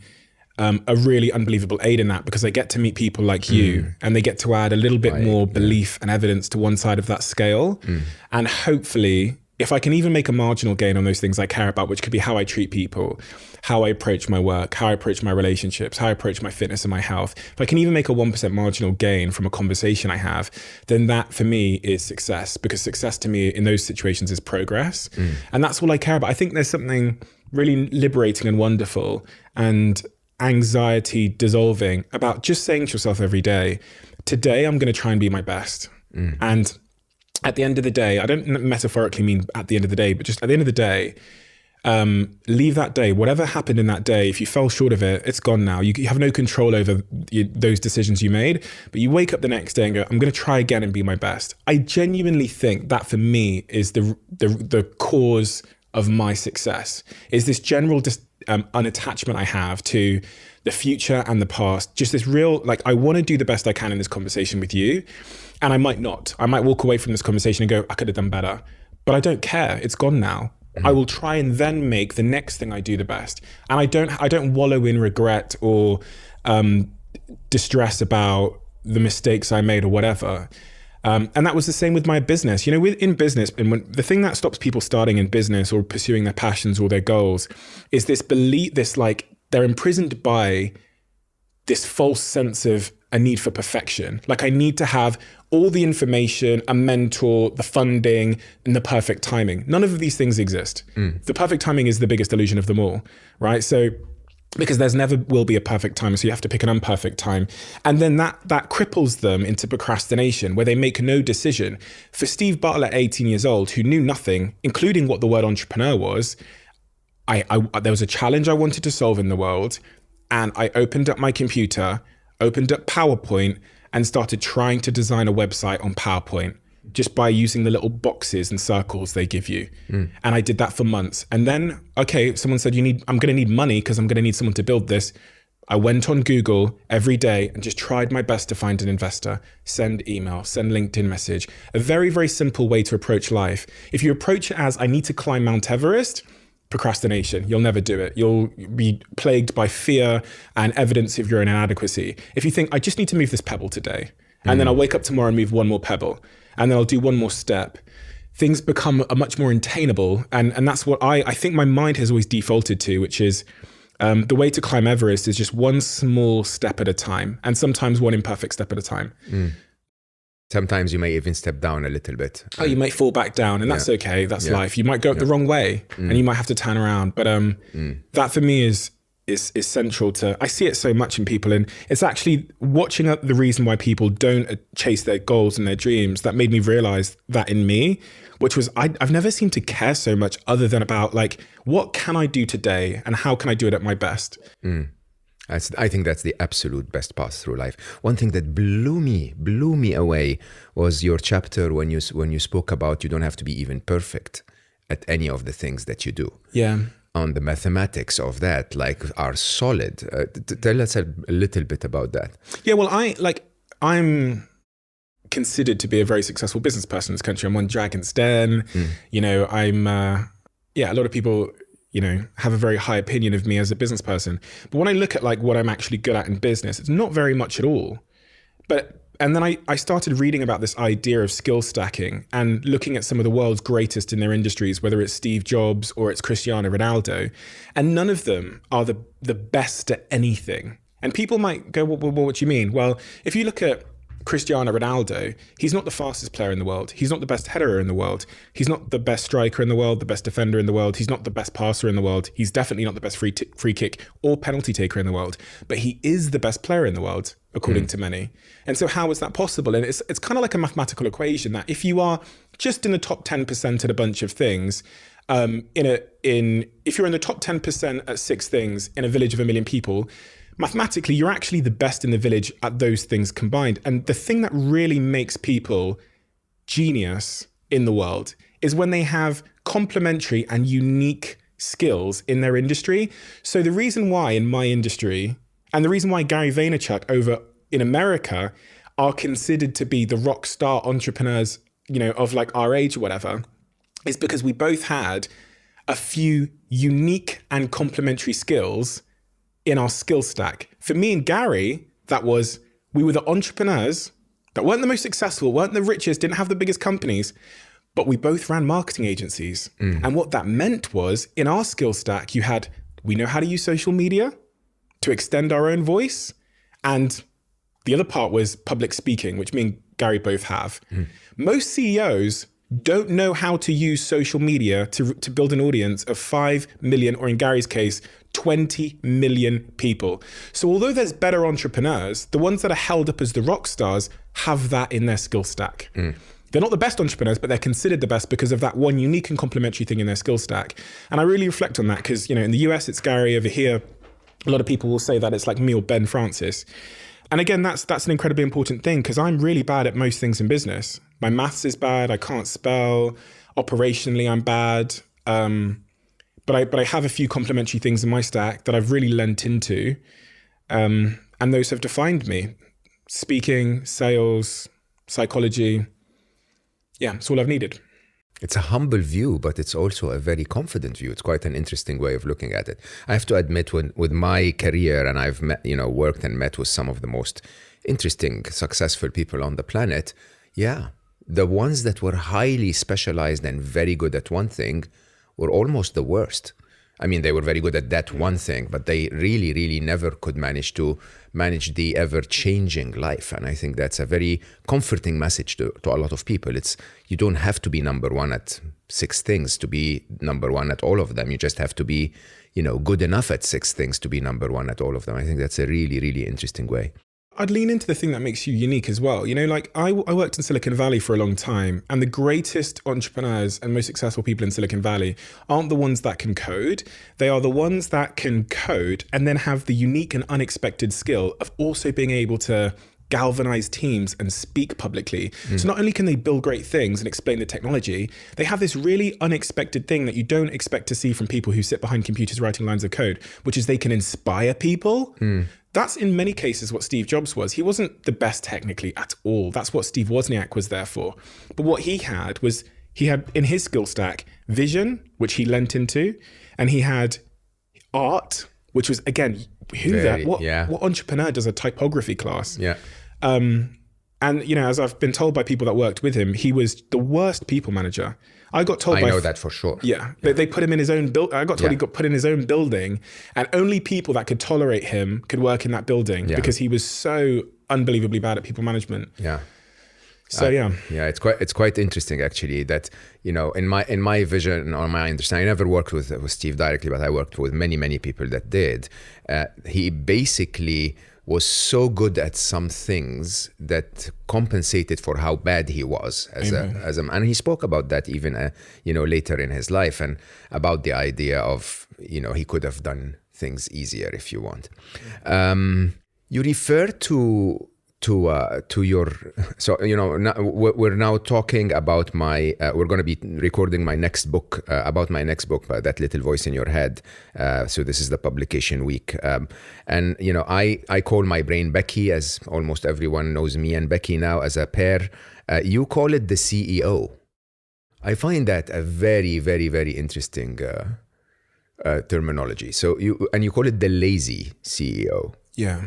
a really unbelievable aid in that, because I get to meet people like you and they get to add a little bit more belief and evidence to one side of that scale. And hopefully, if I can even make a marginal gain on those things I care about, which could be how I treat people, how I approach my work, how I approach my relationships, how I approach my fitness and my health, if I can even make a 1% marginal gain from a conversation I have, then that for me is success, because success to me in those situations is progress. And that's all I care about. I think there's something really liberating and wonderful and anxiety dissolving about just saying to yourself every day, today I'm going to try and be my best. And at the end of the day, I don't metaphorically mean at the end of the day, but just at the end of the day, leave that day, whatever happened in that day, if you fell short of it, it's gone now. You have no control over those decisions you made, but you wake up the next day and go, I'm going to try again and be my best. I genuinely think that for me is the cause of my success is this general unattachment I have to the future and the past. Just this real, like, I want to do the best I can in this conversation with you. And I might not. I might walk away from this conversation and go, I could have done better. But I don't care. It's gone now. I will try and then make the next thing I do the best. And I don't wallow in regret or distress about the mistakes I made or whatever. And that was the same with my business. You know, in business, and the thing that stops people starting in business or pursuing their passions or their goals is this belief, they're imprisoned by this false sense of a need for perfection. Like, I need to have all the information, a mentor, the funding, and the perfect timing. None of these things exist. The perfect timing is the biggest illusion of them all, right? So, because there's never will be a perfect time, so you have to pick an imperfect time. And then that cripples them into procrastination, where they make no decision. For Steve Bartlett, 18 years old, who knew nothing, including what the word entrepreneur was, there was a challenge I wanted to solve in the world, and I opened up my computer, opened up PowerPoint, and started trying to design a website on PowerPoint just by using the little boxes and circles they give you. And I did that for months. And then, okay, someone said, I'm going to need money because I'm going to need someone to build this. I went on Google every day and just tried my best to find an investor, send email, send LinkedIn message. A very, very simple way to approach life. If you approach it as, I need to climb Mount Everest, procrastination. You'll never do it. You'll be plagued by fear and evidence of your own inadequacy. If you think, I just need to move this pebble today, and then I'll wake up tomorrow and move one more pebble, and then I'll do one more step, things become a much more attainable. And that's what I think my mind has always defaulted to, which is the way to climb Everest is just one small step at a time, and sometimes one imperfect step at a time. Sometimes you may even step down a little bit. Oh, you might fall back down, and that's okay. That's life. You might go the wrong way, and you might have to turn around. But that for me is central to. I see it so much in people, and it's actually watching the reason why people don't chase their goals and their dreams that made me realize that in me, which was I've never seemed to care so much other than about, like, what can I do today and how can I do it at my best. I think that's the absolute best path through life. One thing that blew me away was your chapter when you spoke about you don't have to be even perfect at any of the things that you do. Yeah. On the mathematics of that, like, are solid. Tell us a little bit about that. Yeah, well, I'm considered to be a very successful business person in this country. I'm on Dragon's Den. You know, I'm, a lot of people, you know, have a very high opinion of me as a business person. But when I look at, like, what I'm actually good at in business, it's not very much at all. And then I started reading about this idea of skill stacking and looking at some of the world's greatest in their industries, whether it's Steve Jobs or it's Cristiano Ronaldo, and none of them are the best at anything. And people might go, well, what do you mean? Well, if you look at Cristiano Ronaldo, he's not the fastest player in the world. He's not the best header in the world. He's not the best striker in the world, the best defender in the world. He's not the best passer in the world. He's definitely not the best free kick or penalty taker in the world. But he is the best player in the world, according to many. And so how is that possible? And it's kind of like a mathematical equation that if you are just in the top 10% at a bunch of things, if you're in the top 10% at 6 things in a village of 1 million people, mathematically, you're actually the best in the village at those things combined. And the thing that really makes people genius in the world is when they have complementary and unique skills in their industry. So the reason why in my industry, and the reason why Gary Vaynerchuk over in America are considered to be the rock star entrepreneurs, you know, of like our age or whatever, is because we both had a few unique and complementary skills in our skill stack. For me and Gary, we were the entrepreneurs that weren't the most successful, weren't the richest, didn't have the biggest companies, but we both ran marketing agencies. And what that meant was in our skill stack, we know how to use social media to extend our own voice. And the other part was public speaking, which me and Gary both have. Most CEOs don't know how to use social media to build an audience of 5 million, or in Gary's case, 20 million people. So although there's better entrepreneurs, the ones that are held up as the rock stars have that in their skill stack. They're not the best entrepreneurs, but they're considered the best because of that one unique and complementary thing in their skill stack. And I really reflect on that because, you know, in the US, it's Gary. Over here, a lot of people will say that it's like me or Ben Francis. And again, that's an incredibly important thing because I'm really bad at most things in business. My maths is bad. I can't spell. Operationally, I'm bad. But I have a few complementary things in my stack that I've really lent into. And those have defined me. Speaking, sales, psychology. Yeah, it's all I've needed. It's a humble view, but it's also a very confident view. It's quite an interesting way of looking at it. I have to admit, with my career, and I've met, worked and met with some of the most interesting, successful people on the planet. Yeah, the ones that were highly specialized and very good at one thing were almost the worst. I mean, they were very good at that one thing, but they really, really never could manage to manage the ever-changing life. And I think that's a very comforting message to a lot of people. You don't have to be number one at 6 things to be number one at all of them. You just have to be, good enough at 6 things to be number one at all of them. I think that's a really, really interesting way. I'd lean into the thing that makes you unique as well. I worked in Silicon Valley for a long time, and the greatest entrepreneurs and most successful people in Silicon Valley aren't the ones that can code. They are the ones that can code and then have the unique and unexpected skill of also being able to galvanize teams and speak publicly. So not only can they build great things and explain the technology, they have this really unexpected thing that you don't expect to see from people who sit behind computers writing lines of code, which is they can inspire people. That's in many cases what Steve Jobs was. He wasn't the best technically at all. That's what Steve Wozniak was there for. But what he had in his skill stack, vision, which he lent into, and he had art, which was, again, what entrepreneur does a typography class? Yeah. And, as I've been told by people that worked with him, he was the worst people manager. I know that for sure. Yeah. They put him in his own building. I got told he got put in his own building, and only people that could tolerate him could work in that building because he was so unbelievably bad at people management. Yeah. So it's quite interesting actually that in my vision or my understanding, I never worked with Steve directly, but I worked with many people that did. He basically was so good at some things that compensated for how bad he was and he spoke about that even later in his life, and about the idea of he could have done things easier if you want. You refer to your, so we're now talking about we're going to be recording my next book, about my next book, That Little Voice in Your Head. So this is the publication week, and I call my brain Becky, as almost everyone knows me and Becky now as a pair. You call it the CEO. I find that a very, very, very interesting terminology. So you call it the lazy CEO. Yeah.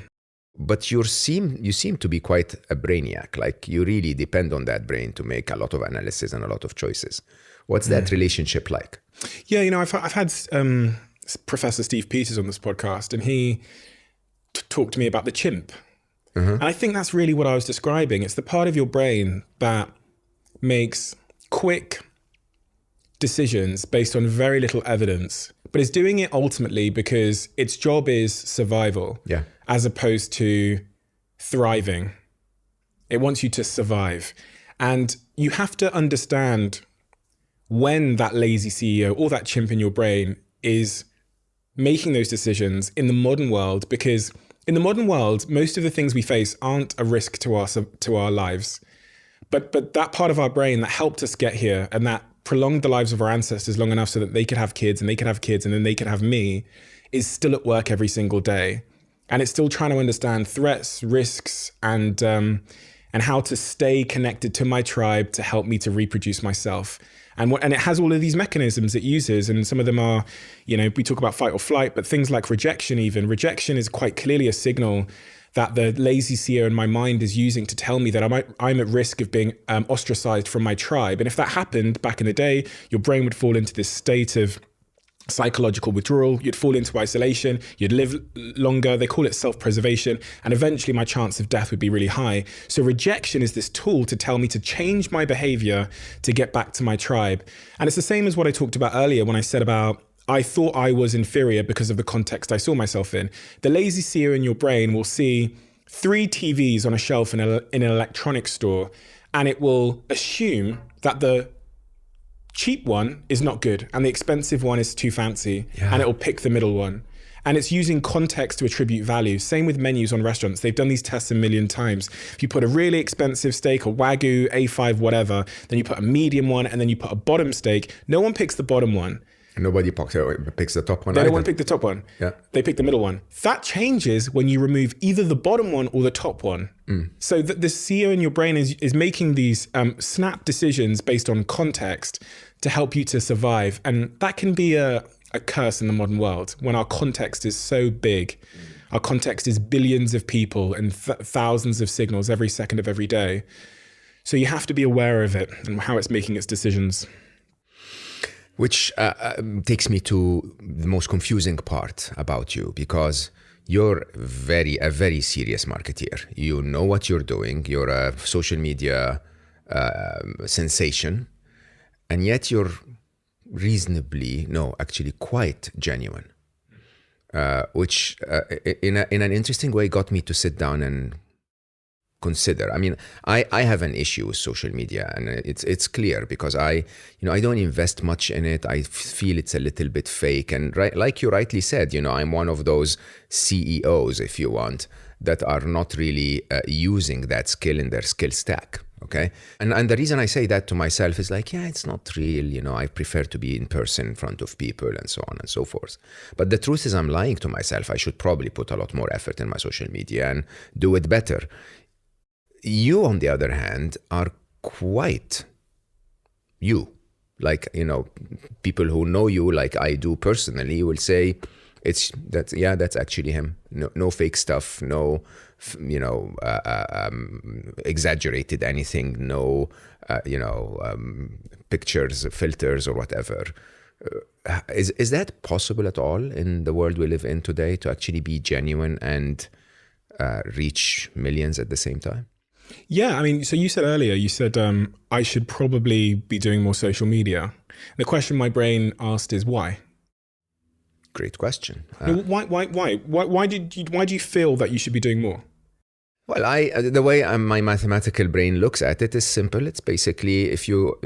But you seem to be quite a brainiac. Like, you really depend on that brain to make a lot of analysis and a lot of choices. What's that relationship like? Yeah, I've had Professor Steve Peters on this podcast, and he talked to me about the chimp. And I think that's really what I was describing. It's the part of your brain that makes quick decisions based on very little evidence, but is doing it ultimately because its job is survival. Yeah. As opposed to thriving. It wants you to survive. And you have to understand when that lazy CEO or that chimp in your brain is making those decisions in the modern world, because in the modern world, most of the things we face aren't a risk to our lives. But that part of our brain that helped us get here and that prolonged the lives of our ancestors long enough so that they could have kids and they could have kids and then they could have me is still at work every single day. And it's still trying to understand threats, risks, and how to stay connected to my tribe to help me to reproduce myself. And it has all of these mechanisms it uses, and some of them are, we talk about fight or flight, but things like rejection even. Rejection is quite clearly a signal that the lazy CEO in my mind is using to tell me that I'm at risk of being ostracized from my tribe. And if that happened back in the day, your brain would fall into this state of psychological withdrawal, you'd fall into isolation, you'd live longer, they call it self-preservation, and eventually my chance of death would be really high. So rejection is this tool to tell me to change my behavior to get back to my tribe. And it's the same as what I talked about earlier when I said about I thought I was inferior because of the context I saw myself in. The lazy seer in your brain will see 3 TVs on a shelf in an electronics store, and it will assume that the cheap one is not good and the expensive one is too fancy, and it will pick the middle one. And it's using context to attribute value. Same with menus on restaurants. They've done these tests a million times. If you put a really expensive steak, a Wagyu, A5, whatever, then you put a medium one, and then you put a bottom steak, no one picks the bottom one. Nobody picks the top one. They either. don't want to pick the top one. Yeah. They pick the middle one. That changes when you remove either the bottom one or the top one. So the CEO in your brain is making these snap decisions based on context to help you to survive. And that can be a curse in the modern world when our context is so big. Our context is billions of people and thousands of signals every second of every day. So you have to be aware of it and how it's making its decisions. Which takes me to the most confusing part about you, because you're a very serious marketeer. You know what you're doing. You're a social media sensation, and yet you're actually quite genuine, which in an interesting way got me to sit down and consider. I mean, I have an issue with social media, and it's clear because I don't invest much in it. I feel it's a little bit fake, and like you rightly said, I'm one of those CEOs, if you want, that are not really using that skill in their skill stack. Okay, and the reason I say that to myself is like, yeah, it's not real. I prefer to be in person in front of people and so on and so forth. But the truth is, I'm lying to myself. I should probably put a lot more effort in my social media and do it better. You, on the other hand, are quite you. Like, people who know you like I do personally will say that's actually him. No fake stuff, no, exaggerated anything, no, pictures, filters or whatever. Is that possible at all in the world we live in today, to actually be genuine and reach millions at the same time? Yeah, I mean, so you said earlier, I should probably be doing more social media. The question my brain asked is why? Great question. Why? Why do you feel that you should be doing more? Well, the way my mathematical brain looks at it is simple. It's basically if you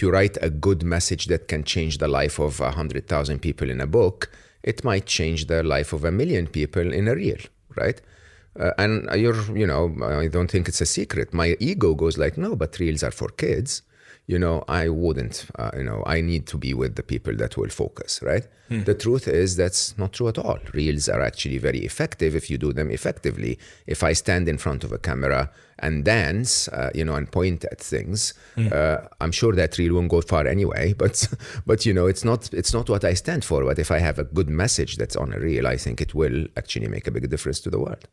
write a good message that can change the life of 100,000 people in a book, it might change the life of 1 million people in a reel, right? And I don't think it's a secret. My ego goes like, no, but reels are for kids. I wouldn't, I need to be with the people that will focus, right? The truth is that's not true at all. Reels are actually very effective if you do them effectively. If I stand in front of a camera and dance, and point at things, I'm sure that reel won't go far anyway, but it's not what I stand for. But if I have a good message that's on a reel, I think it will actually make a big difference to the world.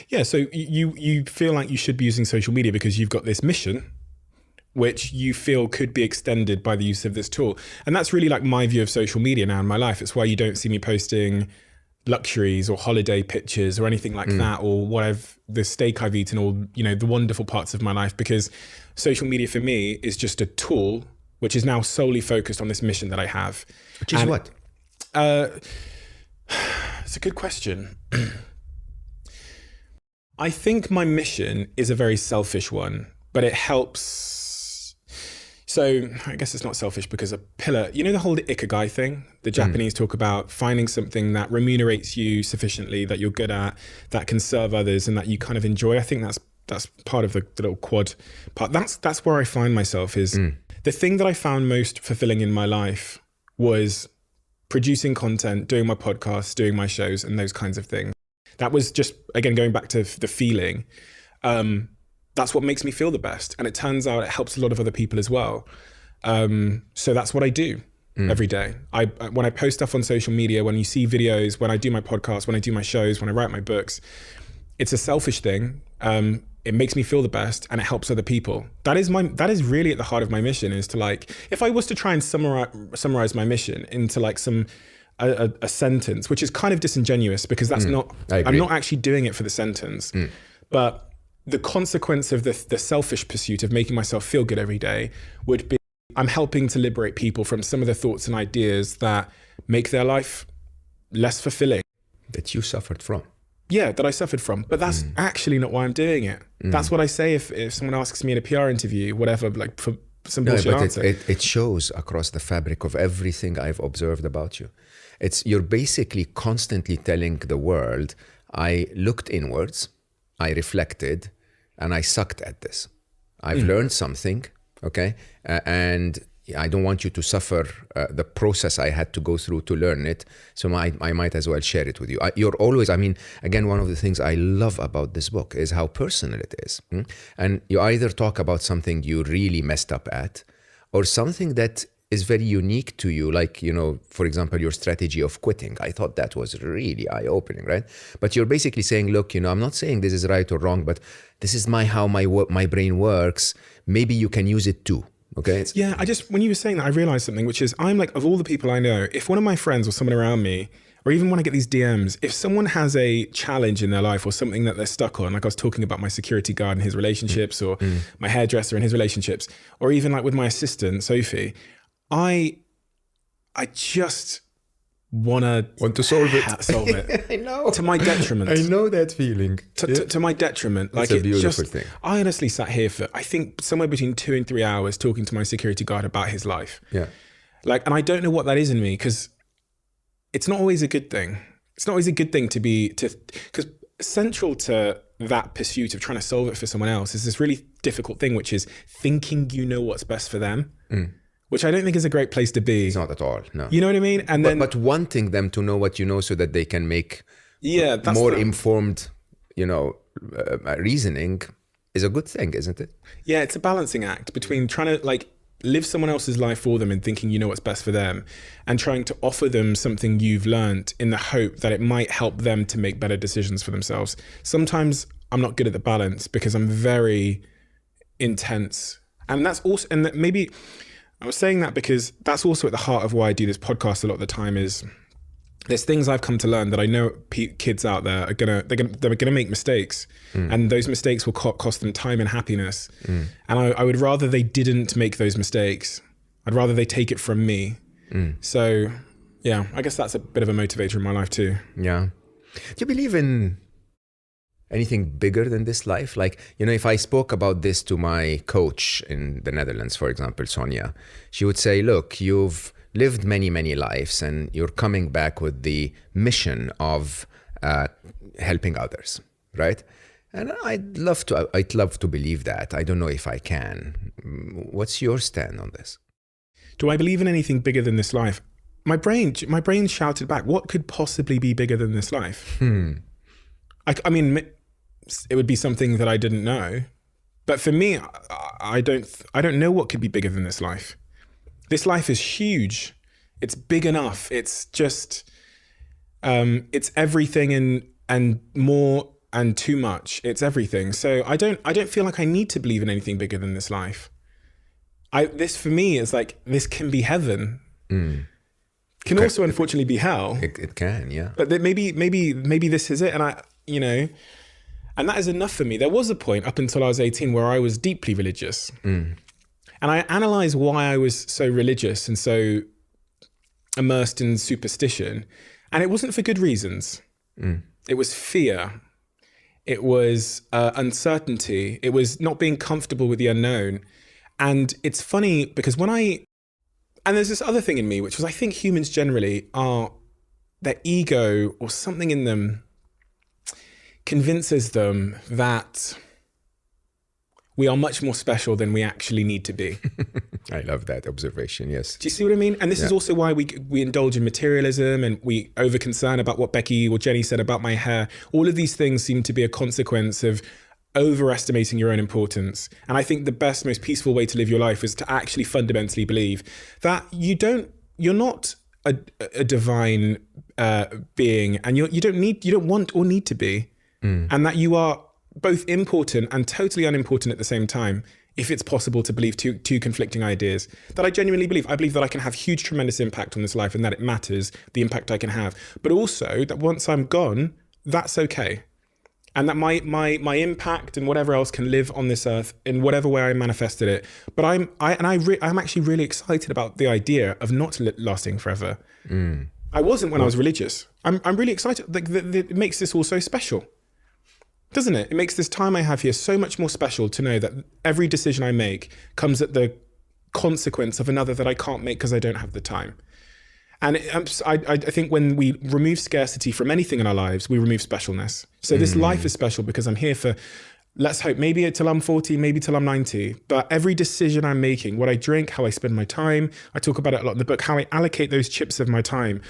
Yeah, so you feel like you should be using social media because you've got this mission, which you feel could be extended by the use of this tool. And that's really like my view of social media now in my life. It's why you don't see me posting luxuries or holiday pictures or anything like that, or the steak I've eaten, or, the wonderful parts of my life, because social media for me is just a tool which is now solely focused on this mission that I have. Which is what? It's a good question. I think my mission is a very selfish one, but it helps. So I guess it's not selfish because a pillar, the whole ikigai thing, the Japanese talk about finding something that remunerates you sufficiently, that you're good at, that can serve others and that you kind of enjoy. I think that's part of the little quad part. That's where I find myself is the thing that I found most fulfilling in my life was producing content, doing my podcasts, doing my shows and those kinds of things. That was just, again, going back to the feeling. That's what makes me feel the best. And it turns out it helps a lot of other people as well. So that's what I do every day. When I post stuff on social media, when you see videos, when I do my podcast, when I do my shows, when I write my books, it's a selfish thing. It makes me feel the best and it helps other people. That is really at the heart of my mission, is to, like, if I was to try and summarize my mission into like a sentence, which is kind of disingenuous because that's I'm not actually doing it for the sentence, but the consequence of the selfish pursuit of making myself feel good every day would be I'm helping to liberate people from some of the thoughts and ideas that make their life less fulfilling. That you suffered from. Yeah, that I suffered from. But that's actually not why I'm doing it. That's what I say if someone asks me in a PR interview, whatever, like for some bullshit answer. It shows across the fabric of everything I've observed about you. You're basically constantly telling the world, I looked inwards, I reflected, and I sucked at this. I've learned something, okay? And I don't want you to suffer the process I had to go through to learn it. So I might as well share it with you. You're always, I mean, again, one of the things I love about this book is how personal it is. And you either talk about something you really messed up at, or something that is very unique to you. Like, you know, for example, your strategy of quitting. I thought that was really eye-opening, right? But you're basically saying, look, you know, I'm not saying this is right or wrong, but this is how my brain works. Maybe you can use it too. Okay. Yeah, when you were saying that, I realized something, which is I'm like, of all the people I know, if one of my friends or someone around me, or even when I get these DMs, if someone has a challenge in their life or something that they're stuck on, like I was talking about my security guard and his relationships, or my hairdresser and his relationships, or even like with my assistant, Sophie, I just want to solve it. I know. To my detriment. I know that feeling. To my detriment. Like, it's a beautiful thing. I honestly sat here for, I think, somewhere between 2 and 3 hours talking to my security guard about his life. Yeah. Like, and I don't know what that is in me, because it's not always a good thing. It's not always a good thing because central to that pursuit of trying to solve it for someone else is this really difficult thing, which is thinking you know what's best for them. Which I don't think is a great place to be. It's not at all, no. You know what I mean? And but wanting them to know what you know so that they can make more informed, you know, reasoning is a good thing, isn't it? Yeah, it's a balancing act between trying to like live someone else's life for them and thinking you know what's best for them, and trying to offer them something you've learned in the hope that it might help them to make better decisions for themselves. Sometimes I'm not good at the balance because I'm very intense. And that's also, and that maybe... I was saying that because that's also at the heart of why I do this podcast a lot of the time. Is there's things I've come to learn that I know kids out there are they're gonna make mistakes, and those mistakes will cost them time and happiness. And I would rather they didn't make those mistakes. I'd rather they take it from me. So yeah, I guess that's a bit of a motivator in my life too. Yeah. Do you believe in anything bigger than this life? Like, you know, if I spoke about this to my coach in the Netherlands, for example, Sonia, she would say, look, you've lived many, many lives and you're coming back with the mission of helping others, right? And I'd love to believe that. I don't know if I can. What's your stand on this? Do I believe in anything bigger than this life? My brain shouted back, what could possibly be bigger than this life? I mean, it would be something that I didn't know. But for me, I don't know what could be bigger than this life. This life is huge. It's big enough. It's just, it's everything and more and too much. It's everything. So I don't feel like I need to believe in anything bigger than this life. This for me is like, this can be heaven. Can also unfortunately be hell. It can, yeah. But maybe this is it. And and that is enough for me. There was a point up until I was 18 where I was deeply religious. And I analysed why I was so religious and so immersed in superstition. And it wasn't for good reasons. It was fear. It was uncertainty. It was not being comfortable with the unknown. And it's funny because and there's this other thing in me, which was I think humans generally are, their ego or something in them convinces them that we are much more special than we actually need to be. I love that observation, yes. Do you see what I mean? And this is also why we indulge in materialism and we over concern about what Becky or Jenny said about my hair. All of these things seem to be a consequence of overestimating your own importance. And I think the best, most peaceful way to live your life is to actually fundamentally believe that you're not a divine being, and you don't want or need to be. And that you are both important and totally unimportant at the same time, if it's possible to believe two conflicting ideas. That I genuinely believe. I believe that I can have huge, tremendous impact on this life and that it matters, the impact I can have. But also that once I'm gone, that's okay. And that my impact and whatever else can live on this earth in whatever way I manifested it. But I'm actually really excited about the idea of not lasting forever. I wasn't when I was religious. I'm really excited. It makes this all so special. Doesn't it? It makes this time I have here so much more special to know that every decision I make comes at the consequence of another that I can't make because I don't have the time. And I think when we remove scarcity from anything in our lives, we remove specialness. So this life is special because I'm here for let's hope, maybe till I'm 40, maybe till I'm 90. But every decision I'm making, what I drink, how I spend my time, I talk about it a lot in the book, how I allocate those chips of my time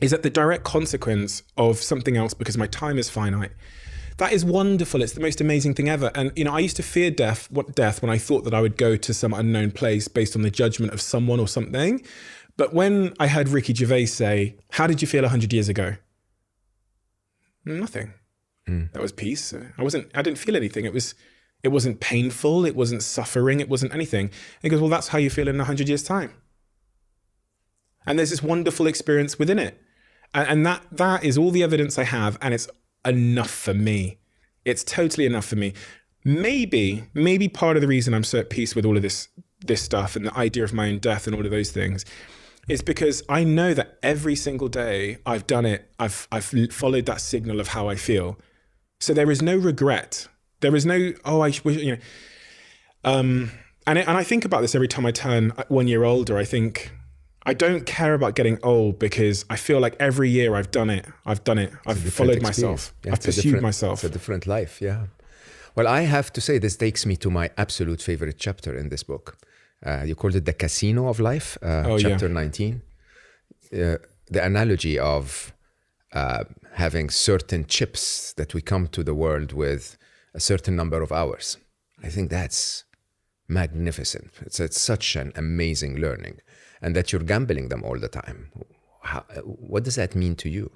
is at the direct consequence of something else because my time is finite. That is wonderful. It's the most amazing thing ever. And, I used to fear death when I thought that I would go to some unknown place based on the judgment of someone or something. But when I heard Ricky Gervais say, how did you feel 100 years ago? Nothing. That was peace. I didn't feel anything. It wasn't painful. It wasn't suffering. It wasn't anything. And he goes, well, that's how you feel in 100 years' time. And there's this wonderful experience within it. And that is all the evidence I have. And it's enough for me. It's totally enough for me. Maybe part of the reason I'm so at peace with all of this stuff and the idea of my own death and all of those things is because I know that every single day I've done it. I've followed that signal of how I feel. So there is no regret. There is no, I wish, and I think about this every time I turn 1 year older. I think I don't care about getting old because I feel like every year I've done it. I've followed myself. Yeah, I've pursued myself. It's a different life. Yeah. Well, I have to say this takes me to my absolute favorite chapter in this book. You called it the casino of life, chapter 19. The analogy of having certain chips that we come to the world with a certain number of hours. I think that's magnificent. It's such an amazing learning, and that you're gambling them all the time. What does that mean to you?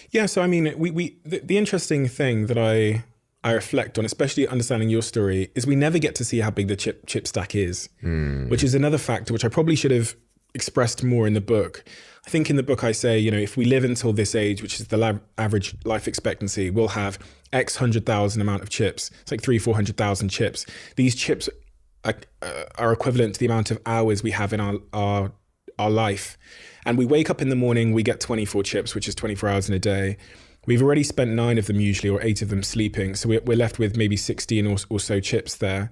Yeah, so I mean, the interesting thing that I reflect on, especially understanding your story, is we never get to see how big the chip stack is, which is another factor which I probably should have expressed more in the book. I think in the book I say, if we live until this age, which is the average life expectancy, we'll have X 100,000 amount of chips. It's like 300,000-400,000 chips. These chips are equivalent to the amount of hours we have in our life. And we wake up in the morning, we get 24 chips, which is 24 hours in a day. We've already spent 9 of them usually, or 8 of them sleeping. So we're left with maybe 16 or so chips there.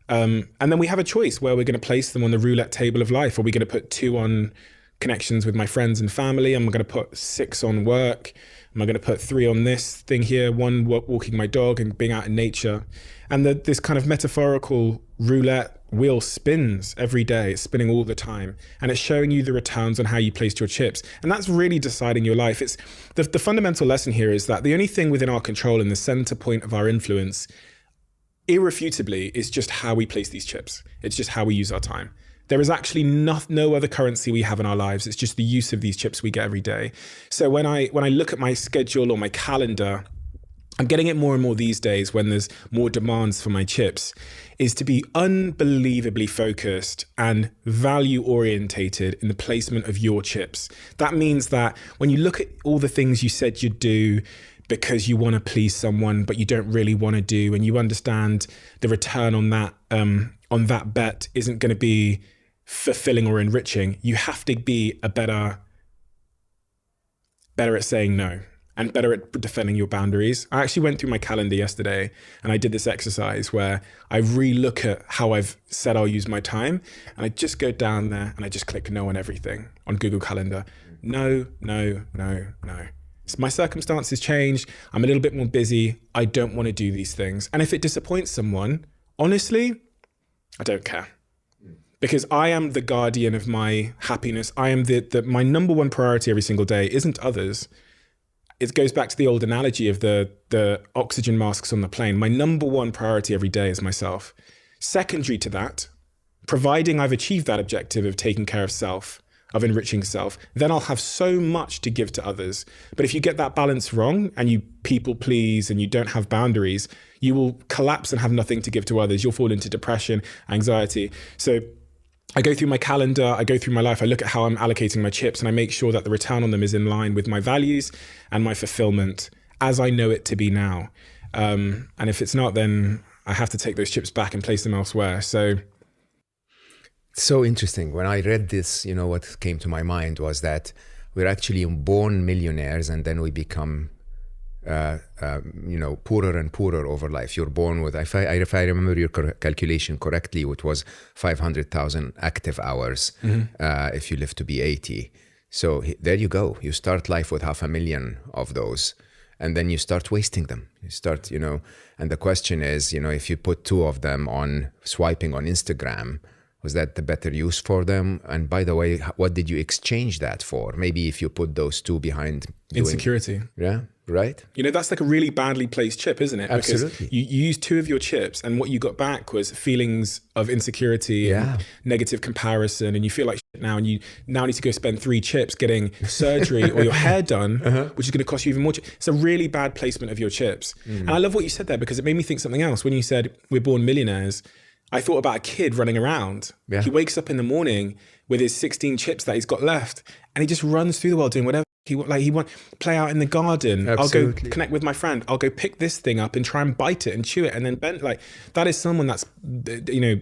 And then we have a choice where we're going to place them on the roulette table of life. Are we going to put 2 on connections with my friends and family? Am I going to put 6 on work? Am I going to put 3 on this thing here? 1 walking my dog and being out in nature. And this kind of metaphorical roulette wheel spins every day. It's spinning all the time. And it's showing you the returns on how you placed your chips. And that's really deciding your life. It's the fundamental lesson here is that the only thing within our control and the center point of our influence, irrefutably, is just how we place these chips. It's just how we use our time. There is actually no other currency we have in our lives. It's just the use of these chips we get every day. So when I look at my schedule or my calendar, I'm getting it more and more these days when there's more demands for my chips, is to be unbelievably focused and value orientated in the placement of your chips. That means that when you look at all the things you said you'd do because you want to please someone, but you don't really want to do, and you understand the return on that bet isn't going to be fulfilling or enriching, you have to be better at saying no and better at defending your boundaries. I actually went through my calendar yesterday and I did this exercise where I re-look at how I've said I'll use my time, and I just go down there and I just click no on everything on Google Calendar. No. So my circumstances changed. I'm a little bit more busy. I don't want to do these things. And if it disappoints someone, honestly, I don't care. Because I am the guardian of my happiness. I am my number one priority every single day isn't others. It goes back to the old analogy of the oxygen masks on the plane. My number one priority every day is myself. Secondary to that, providing I've achieved that objective of taking care of self, of enriching self, then I'll have so much to give to others. But if you get that balance wrong and you people please and you don't have boundaries, you will collapse and have nothing to give to others. You'll fall into depression, anxiety. So I go through my calendar, I go through my life, I look at how I'm allocating my chips, and I make sure that the return on them is in line with my values and my fulfillment as I know it to be now. And if it's not, then I have to take those chips back and place them elsewhere. So interesting. When I read this, what came to my mind was that we're actually born millionaires and then we become poorer and poorer over life. You're born with, if I remember your calculation correctly, it was 500,000 active hours if you live to be 80. So there you go. You start life with 500,000 of those. and then you start wasting them. You start, and the question is, if you put two of them on swiping on Instagram, was that the better use for them? And by the way, what did you exchange that for? Maybe if you put those two behind insecurity. Yeah, right. That's like a really badly placed chip, isn't it? Absolutely. Because you used two of your chips, and what you got back was feelings of insecurity and negative comparison, and you feel like shit now, and you now need to go spend 3 chips getting surgery or your hair done, which is going to cost you even more. It's a really bad placement of your chips. And I love what you said there, because it made me think something else. When you said we're born millionaires, I thought about a kid running around. Yeah. He wakes up in the morning with his 16 chips that he's got left, and he just runs through the world doing whatever he want. Play out in the garden. Absolutely. I'll go connect with my friend. I'll go pick this thing up and try and bite it and chew it and then bend. Like, that is someone that's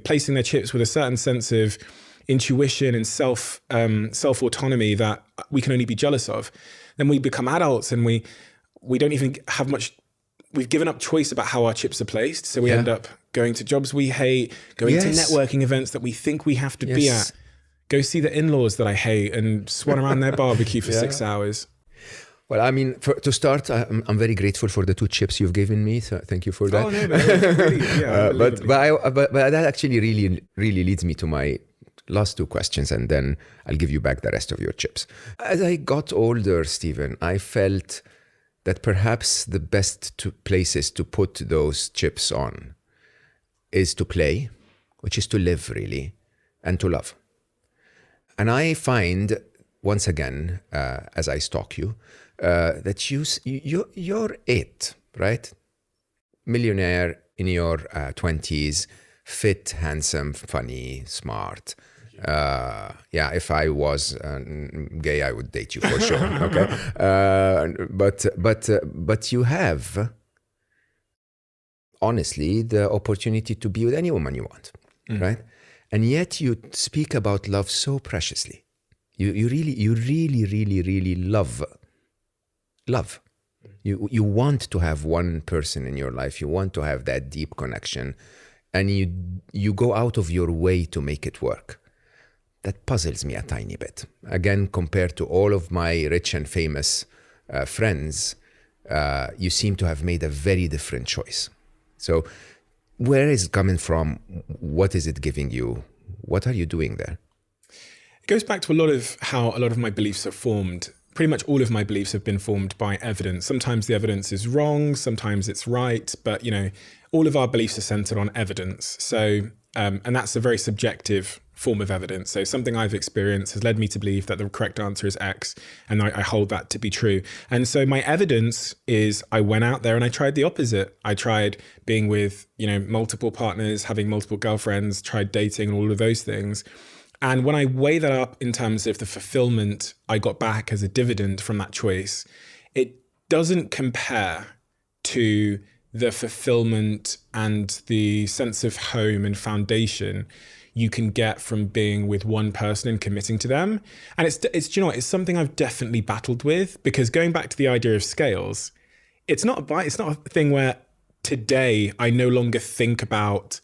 placing their chips with a certain sense of intuition and self autonomy that we can only be jealous of. Then we become adults and we don't even have much. We've given up choice about how our chips are placed. So we end up going to jobs we hate, going to networking events that we think we have to be at, go see the in-laws that I hate and swan around their barbecue for 6 hours. Well, I mean, to start, I'm very grateful for the 2 chips you've given me. So thank you for that. Oh, no, really, but that actually really leads me to my last 2 questions, and then I'll give you back the rest of your chips. As I got older, Stephen, I felt that perhaps the best places to put those chips on is to play, which is to live really, and to love. And I find, once again, as I stalk you, that you're it, right? Millionaire in your 20s, fit, handsome, funny, smart. If I was gay, I would date you for sure. Okay, but you have, honestly, the opportunity to be with any woman you want, right? And yet you speak about love so preciously. You really love. You want to have one person in your life. You want to have that deep connection, and you go out of your way to make it work. That puzzles me a tiny bit. Again, compared to all of my rich and famous friends, you seem to have made a very different choice. So where is it coming from? What is it giving you? What are you doing there? It goes back to a lot of how a lot of my beliefs are formed. Pretty much all of my beliefs have been formed by evidence. Sometimes the evidence is wrong, sometimes it's right, but all of our beliefs are centered on evidence. So, and that's a very subjective form of evidence. So something I've experienced has led me to believe that the correct answer is X, and I hold that to be true. And so my evidence is I went out there and I tried the opposite. I tried being with, multiple partners, having multiple girlfriends, tried dating and all of those things. And when I weigh that up in terms of the fulfillment I got back as a dividend from that choice, it doesn't compare to the fulfillment and the sense of home and foundation you can get from being with one person and committing to them. And it's something I've definitely battled with, because going back to the idea of scales, it's not a thing where today I no longer think about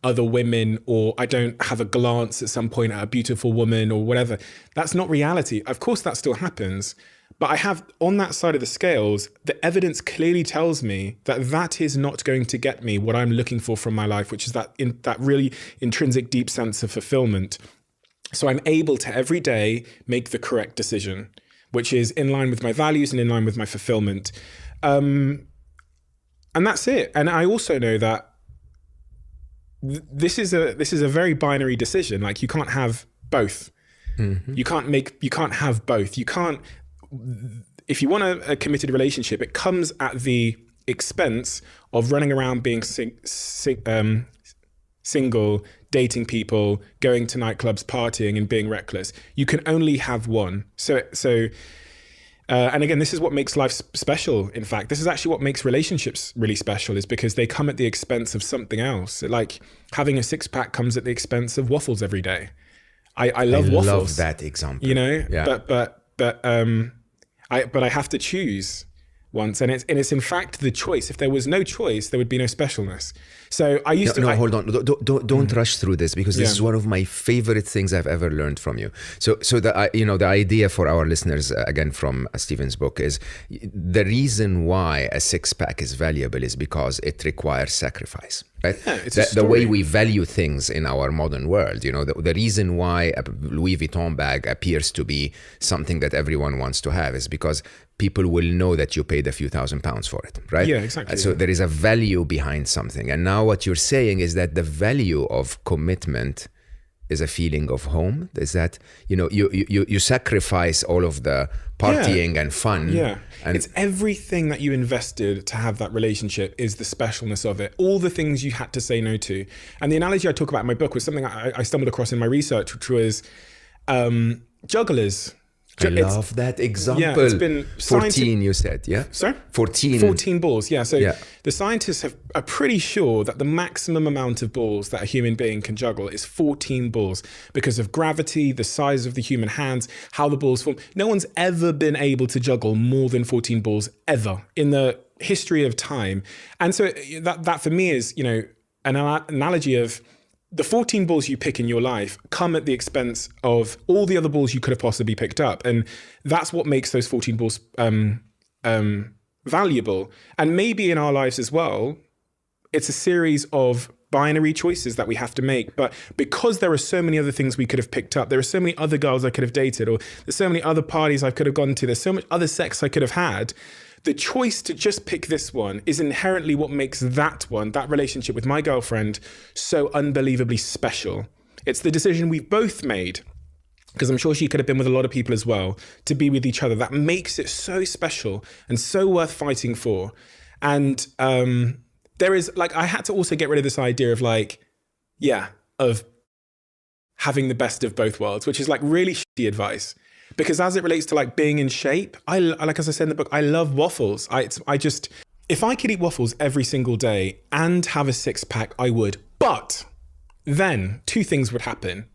other women, or I don't have a glance at some point at a beautiful woman or whatever. That's not reality. Of course that still happens, but I have, on that side of the scales, the evidence clearly tells me that is not going to get me what I'm looking for from my life, which is that really intrinsic deep sense of fulfillment. So I'm able to every day make the correct decision, which is in line with my values and in line with my fulfillment. And that's it. And I also know that this is a very binary decision. Like, you can't have both. Mm-hmm. You can't have both. You can't, if you want a committed relationship, it comes at the expense of running around being single, dating people, going to nightclubs, partying and being reckless. You can only have one. And again, this is what makes life special. In fact, this is actually what makes relationships really special, is because they come at the expense of something else. Like having a 6-pack comes at the expense of waffles every day. I love waffles. I love that example. Yeah. But I have to choose. once, and it's in fact the choice. If there was no choice, there would be no specialness. So I used to... hold on. Don't rush through this, because this is one of my favorite things I've ever learned from you. So the idea for our listeners, again, from Stephen's book, is the reason why a six-pack is valuable is because it requires sacrifice. Right? Yeah, it's the way we value things in our modern world, the reason why a Louis Vuitton bag appears to be something that everyone wants to have is because people will know that you paid a few £1,000s for it, right? Yeah, exactly. So there is a value behind something. And now what you're saying is that the value of commitment is a feeling of home. Is that, you sacrifice all of the partying and fun. Yeah. And it's everything that you invested to have that relationship is the specialness of it. All the things you had to say no to. And the analogy I talk about in my book was something I stumbled across in my research, which was jugglers. I love that example. Yeah, it's been 14, you said, yeah? Sorry? 14 balls, yeah. So the scientists are pretty sure that the maximum amount of balls that a human being can juggle is 14 balls because of gravity, the size of the human hands, how the balls form. No one's ever been able to juggle more than 14 balls ever in the history of time. And so that for me is, an analogy of the 14 balls you pick in your life come at the expense of all the other balls you could have possibly picked up. And that's what makes those 14 balls valuable. And maybe in our lives as well, it's a series of binary choices that we have to make. But because there are so many other things we could have picked up, there are so many other girls I could have dated, or there's so many other parties I could have gone to, there's so much other sex I could have had, the choice to just pick this one is inherently what makes that relationship with my girlfriend, so unbelievably special. It's the decision we've both made, because I'm sure she could have been with a lot of people as well, to be with each other. That makes it so special and so worth fighting for. And there is, I had to also get rid of this idea of of having the best of both worlds, which is really shitty advice. Because as it relates to being in shape, as I said in the book, I love waffles. If I could eat waffles every single day and have a six-pack, I would. But then two things would happen.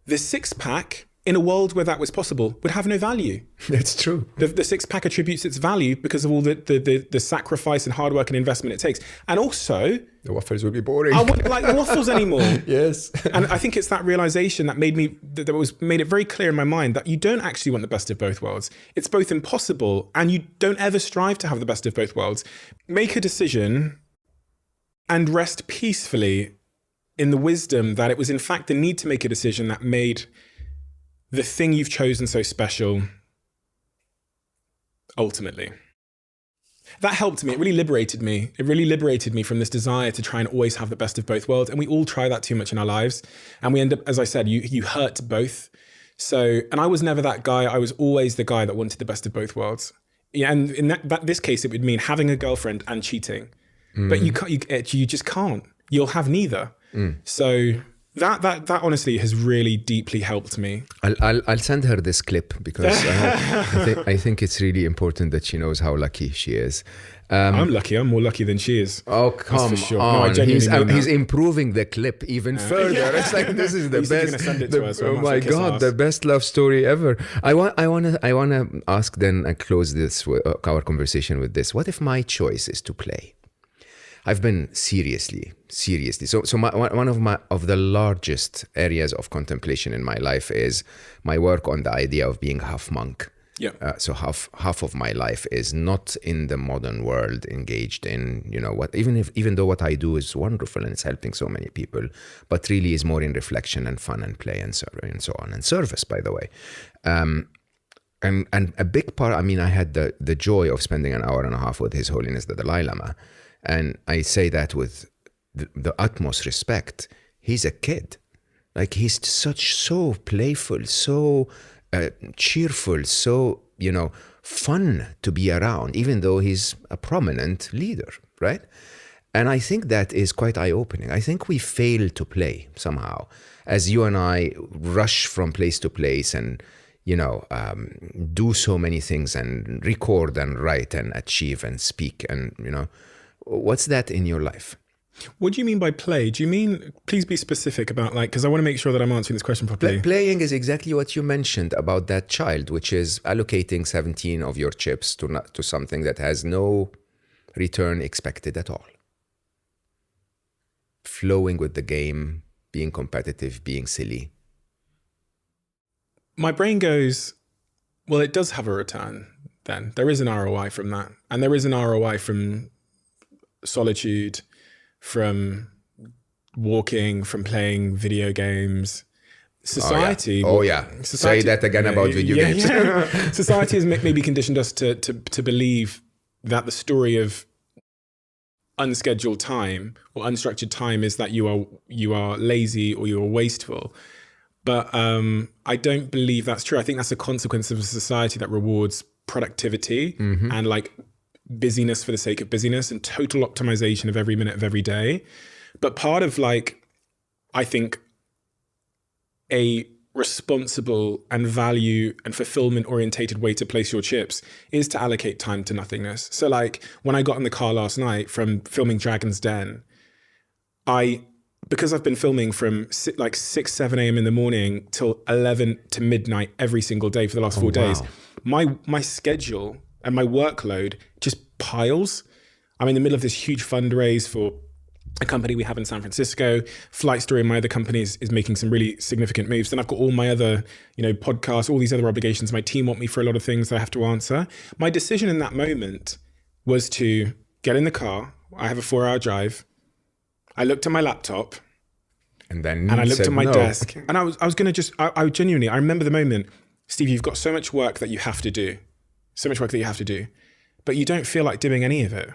The six-pack, in a world where that was possible, would have no value. It's true. The six-pack attributes its value because of all the sacrifice and hard work and investment it takes. And also... the waffles would be boring. I wouldn't like the waffles anymore. Yes. And I think it's that realization that made it very clear in my mind that you don't actually want the best of both worlds. It's both impossible and you don't ever strive to have the best of both worlds. Make a decision and rest peacefully in the wisdom that it was in fact the need to make a decision that made the thing you've chosen so special, ultimately. That helped me. It really liberated me. It really liberated me from this desire to try and always have the best of both worlds. And we all try that too much in our lives. And we end up, as I said, you hurt both. So, and I was never that guy. I was always the guy that wanted the best of both worlds. Yeah, and in this case, it would mean having a girlfriend and cheating. But you just can't. You'll have neither. So... That honestly has really deeply helped me. I'll send her this clip because I think it's really important that she knows how lucky she is. I'm lucky. I'm more lucky than she is. Oh, come for sure. on. No, he's improving the clip even further. It's this is the best. Send it to us, oh my God, the best love story ever. I wanna ask then and close this our conversation with this. What if my choice is to play? I've been seriously. So one of the largest areas of contemplation in my life is my work on the idea of being half monk. Yeah. So half of my life is not in the modern world, engaged in what, even though what I do is wonderful and it's helping so many people, but really is more in reflection and fun and play and so on, and service, by the way. And a big part. I mean, I had the joy of spending an hour and a half with His Holiness the Dalai Lama. And I say that with the utmost respect. He's a kid. He's so playful, so cheerful, so, fun to be around, even though he's a prominent leader, right? And I think that is quite eye-opening. I think we fail to play somehow. As you and I rush from place to place and, do so many things and record and write and achieve and speak and, what's that in your life? What do you mean by play? Do you mean, please be specific about like, because I want to make sure that I'm answering this question properly. Playing is exactly what you mentioned about that child, which is allocating 17 of your chips to something that has no return expected at all. Flowing with the game, being competitive, being silly. My brain goes, well, it does have a return then. There is an ROI from that. And there is an ROI from solitude, from walking, from playing video games. Society. Oh yeah. Say that again about video games. Yeah. Society has maybe conditioned us to believe that the story of unscheduled time or unstructured time is that you are lazy or you are wasteful. But I don't believe that's true. I think that's a consequence of a society that rewards productivity and like busyness for the sake of busyness and total optimization of every minute of every day. But part of like, I think a responsible and value and fulfillment orientated way to place your chips is to allocate time to nothingness. So like when I got in the car last night from filming Dragon's Den, because I've been filming from like 6, 7 a.m. in the morning till 11 to midnight every single day for the last 4 days, my schedule and my workload just piles. I'm in the middle of this huge fundraise for a company we have in San Francisco. Flight Story, my other company, is making some really significant moves. Then I've got all my other, podcasts, all these other obligations. My team want me for a lot of things that I have to answer. My decision in that moment was to get in the car. I have a 4-hour drive. I looked at my laptop and I looked at my desk and I was going to I genuinely, I remember the moment, Steve, you've got so much work that you have to do, but you don't feel like doing any of it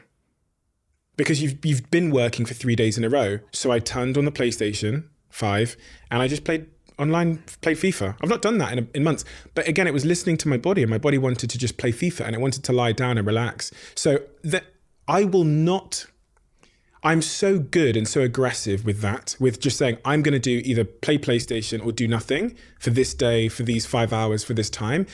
because you've been working for 3 days in a row. So I turned on the PlayStation 5 and I just played FIFA. I've not done that in months, but again, it was listening to my body and my body wanted to just play FIFA and it wanted to lie down and relax. So that I'm so good and so aggressive with just saying, I'm going to do either play PlayStation or do nothing for this day, for these 5 hours, for this time.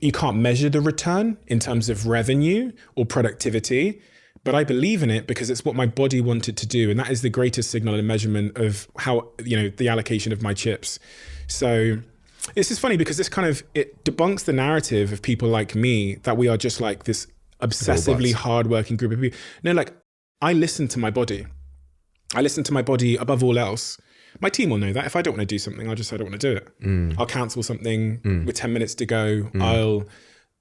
You can't measure the return in terms of revenue or productivity, but I believe in it because it's what my body wanted to do. And that is the greatest signal and measurement of how, the allocation of my chips. So this is funny because it debunks the narrative of people like me that we are just like this obsessively hardworking group of people. No, like, I listen to my body. I listen to my body above all else. My team will know that. If I don't want to do something, I'll just say I don't want to do it. I'll cancel something with 10 minutes to go. I'll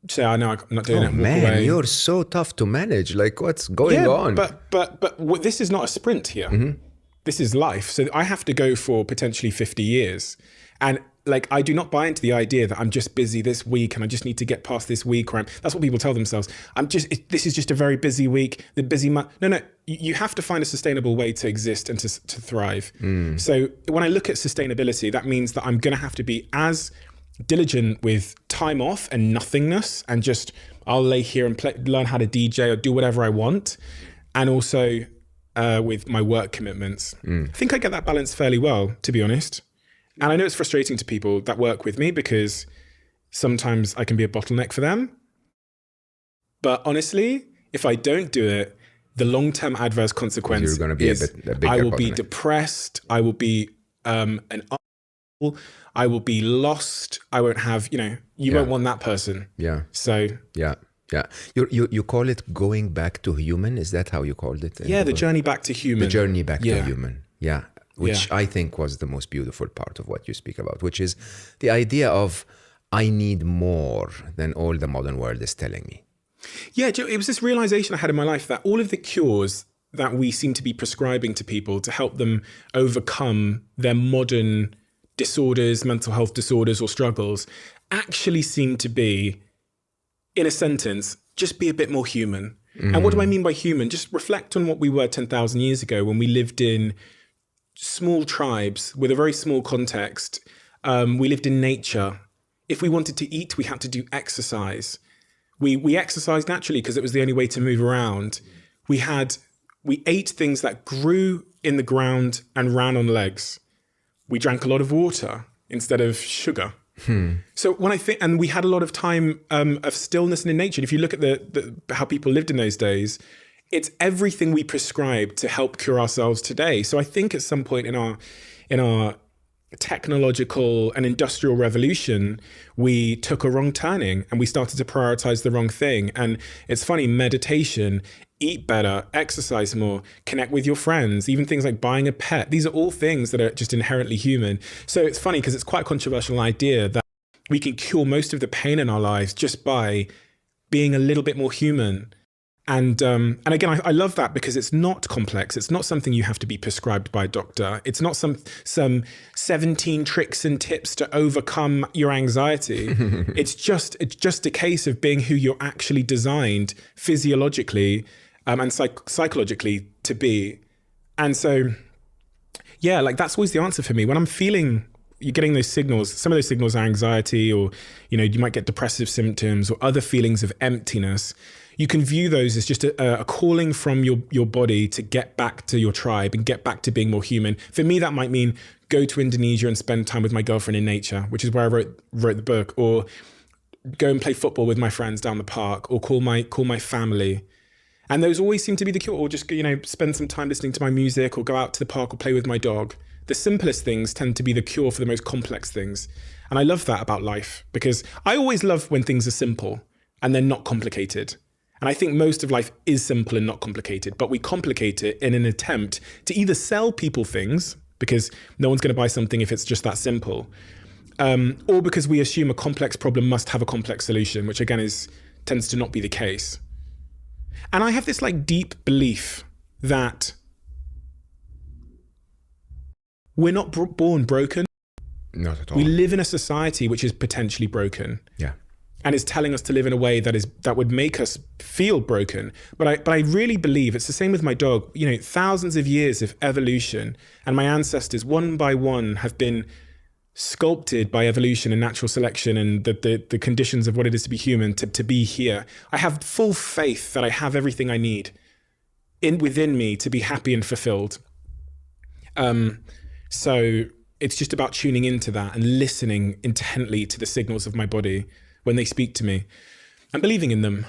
say, I know I'm not doing it. Walk away. You're so tough to manage. Like, what's going on? But this is not a sprint here. This is life. So I have to go for potentially 50 years. And like, I do not buy into the idea that I'm just busy this week and I just need to get past this week, or that's what people tell themselves. This is just a very busy week, the busy month. No, you have to find a sustainable way to exist and to thrive. So when I look at sustainability, that means that I'm going to have to be as diligent with time off and nothingness and just, I'll lay here and learn how to DJ or do whatever I want. And also with my work commitments. I think I get that balance fairly well, to be honest. And I know it's frustrating to people that work with me because sometimes I can be a bottleneck for them. But honestly, if I don't do it, the long-term adverse consequence is a bigger I will bottleneck. be depressed. I will be I will be lost. I won't have, you won't want that person. Yeah. So yeah. You call it going back to human? Is that how you called it? Yeah, the journey back to human. The journey back to human. Yeah. Which I think was the most beautiful part of what you speak about, which is the idea of I need more than all the modern world is telling me. Yeah, it was this realization I had in my life that all of the cures that we seem to be prescribing to people to help them overcome their modern disorders, mental health disorders or struggles, actually seem to be, in a sentence, just be a bit more human. And what do I mean by human? Just reflect on what we were 10,000 years ago when we lived in small tribes with a very small context. We lived in nature. If we wanted to eat, we had to do exercise. We exercised naturally because it was the only way to move around. We ate things that grew in the ground and ran on legs. We drank a lot of water instead of sugar. So when I think, and we had a lot of time of stillness and in nature. And if you look at how people lived in those days, it's everything we prescribe to help cure ourselves today. So I think at some point in our technological and industrial revolution, we took a wrong turning and we started to prioritize the wrong thing. And it's funny, meditation, eat better, exercise more, connect with your friends, even things like buying a pet. These are all things that are just inherently human. So it's funny because it's quite a controversial idea that we can cure most of the pain in our lives just by being a little bit more human. And again, I love that because it's not complex. It's not something you have to be prescribed by a doctor. It's not some 17 tricks and tips to overcome your anxiety. It's just a case of being who you're actually designed physiologically and psychologically to be. And so, yeah, like that's always the answer for me. When I'm feeling, you're getting those signals, some of those signals are anxiety, or, you know, you might get depressive symptoms or other feelings of emptiness. You can view those as just a calling from your body to get back to your tribe and get back to being more human. For me, that might mean go to Indonesia and spend time with my girlfriend in nature, which is where I wrote the book, or go and play football with my friends down the park, or call my family. And those always seem to be the cure, or just, you know, spend some time listening to my music, or go out to the park or play with my dog. The simplest things tend to be the cure for the most complex things. And I love that about life, because I always love when things are simple and they're not complicated. And I think most of life is simple and not complicated, but we complicate it in an attempt to either sell people things, because no one's going to buy something if it's just that simple, or because we assume a complex problem must have a complex solution, which again tends to not be the case. And I have this like deep belief that we're not born broken. Not at all. We live in a society which is potentially broken. Yeah. And is telling us to live in a way that would make us feel broken. But I really believe it's the same with my dog. You know, thousands of years of evolution, and my ancestors one by one have been sculpted by evolution and natural selection and the conditions of what it is to be human, to be here. I have full faith that I have everything I need within me to be happy and fulfilled. So it's just about tuning into that and listening intently to the signals of my body when they speak to me and believing in them.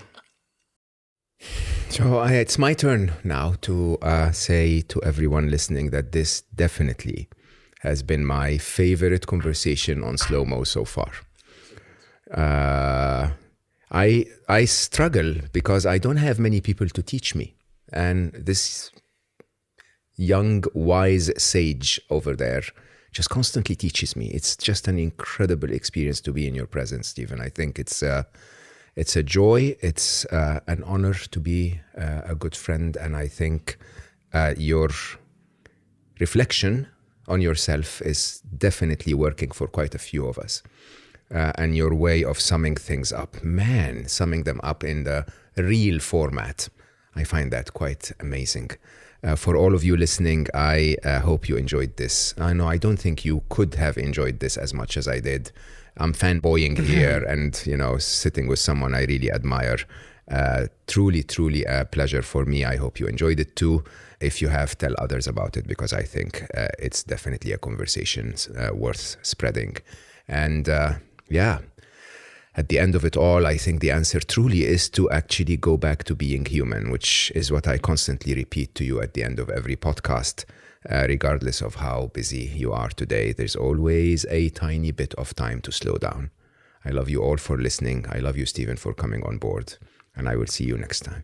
So it's my turn now to say to everyone listening that this definitely has been my favorite conversation on Slo Mo so far. I struggle because I don't have many people to teach me. And this young, wise sage over there just constantly teaches me. It's just an incredible experience to be in your presence, Stephen. I think it's a joy. It's an honor to be a good friend. And I think your reflection on yourself is definitely working for quite a few of us. And your way of summing things up, summing them up in the real format, I find that quite amazing. For all of you listening, I hope you enjoyed this. I know I don't think you could have enjoyed this as much as I did. I'm fanboying here and, you know, sitting with someone I really admire. Truly, truly a pleasure for me. I hope you enjoyed it too. If you have, tell others about it, because I think it's definitely a conversation worth spreading. And yeah, at the end of it all, I think the answer truly is to actually go back to being human, which is what I constantly repeat to you at the end of every podcast. Regardless of how busy you are today, there's always a tiny bit of time to slow down. I love you all for listening. I love you, Stephen, for coming on board. And I will see you next time.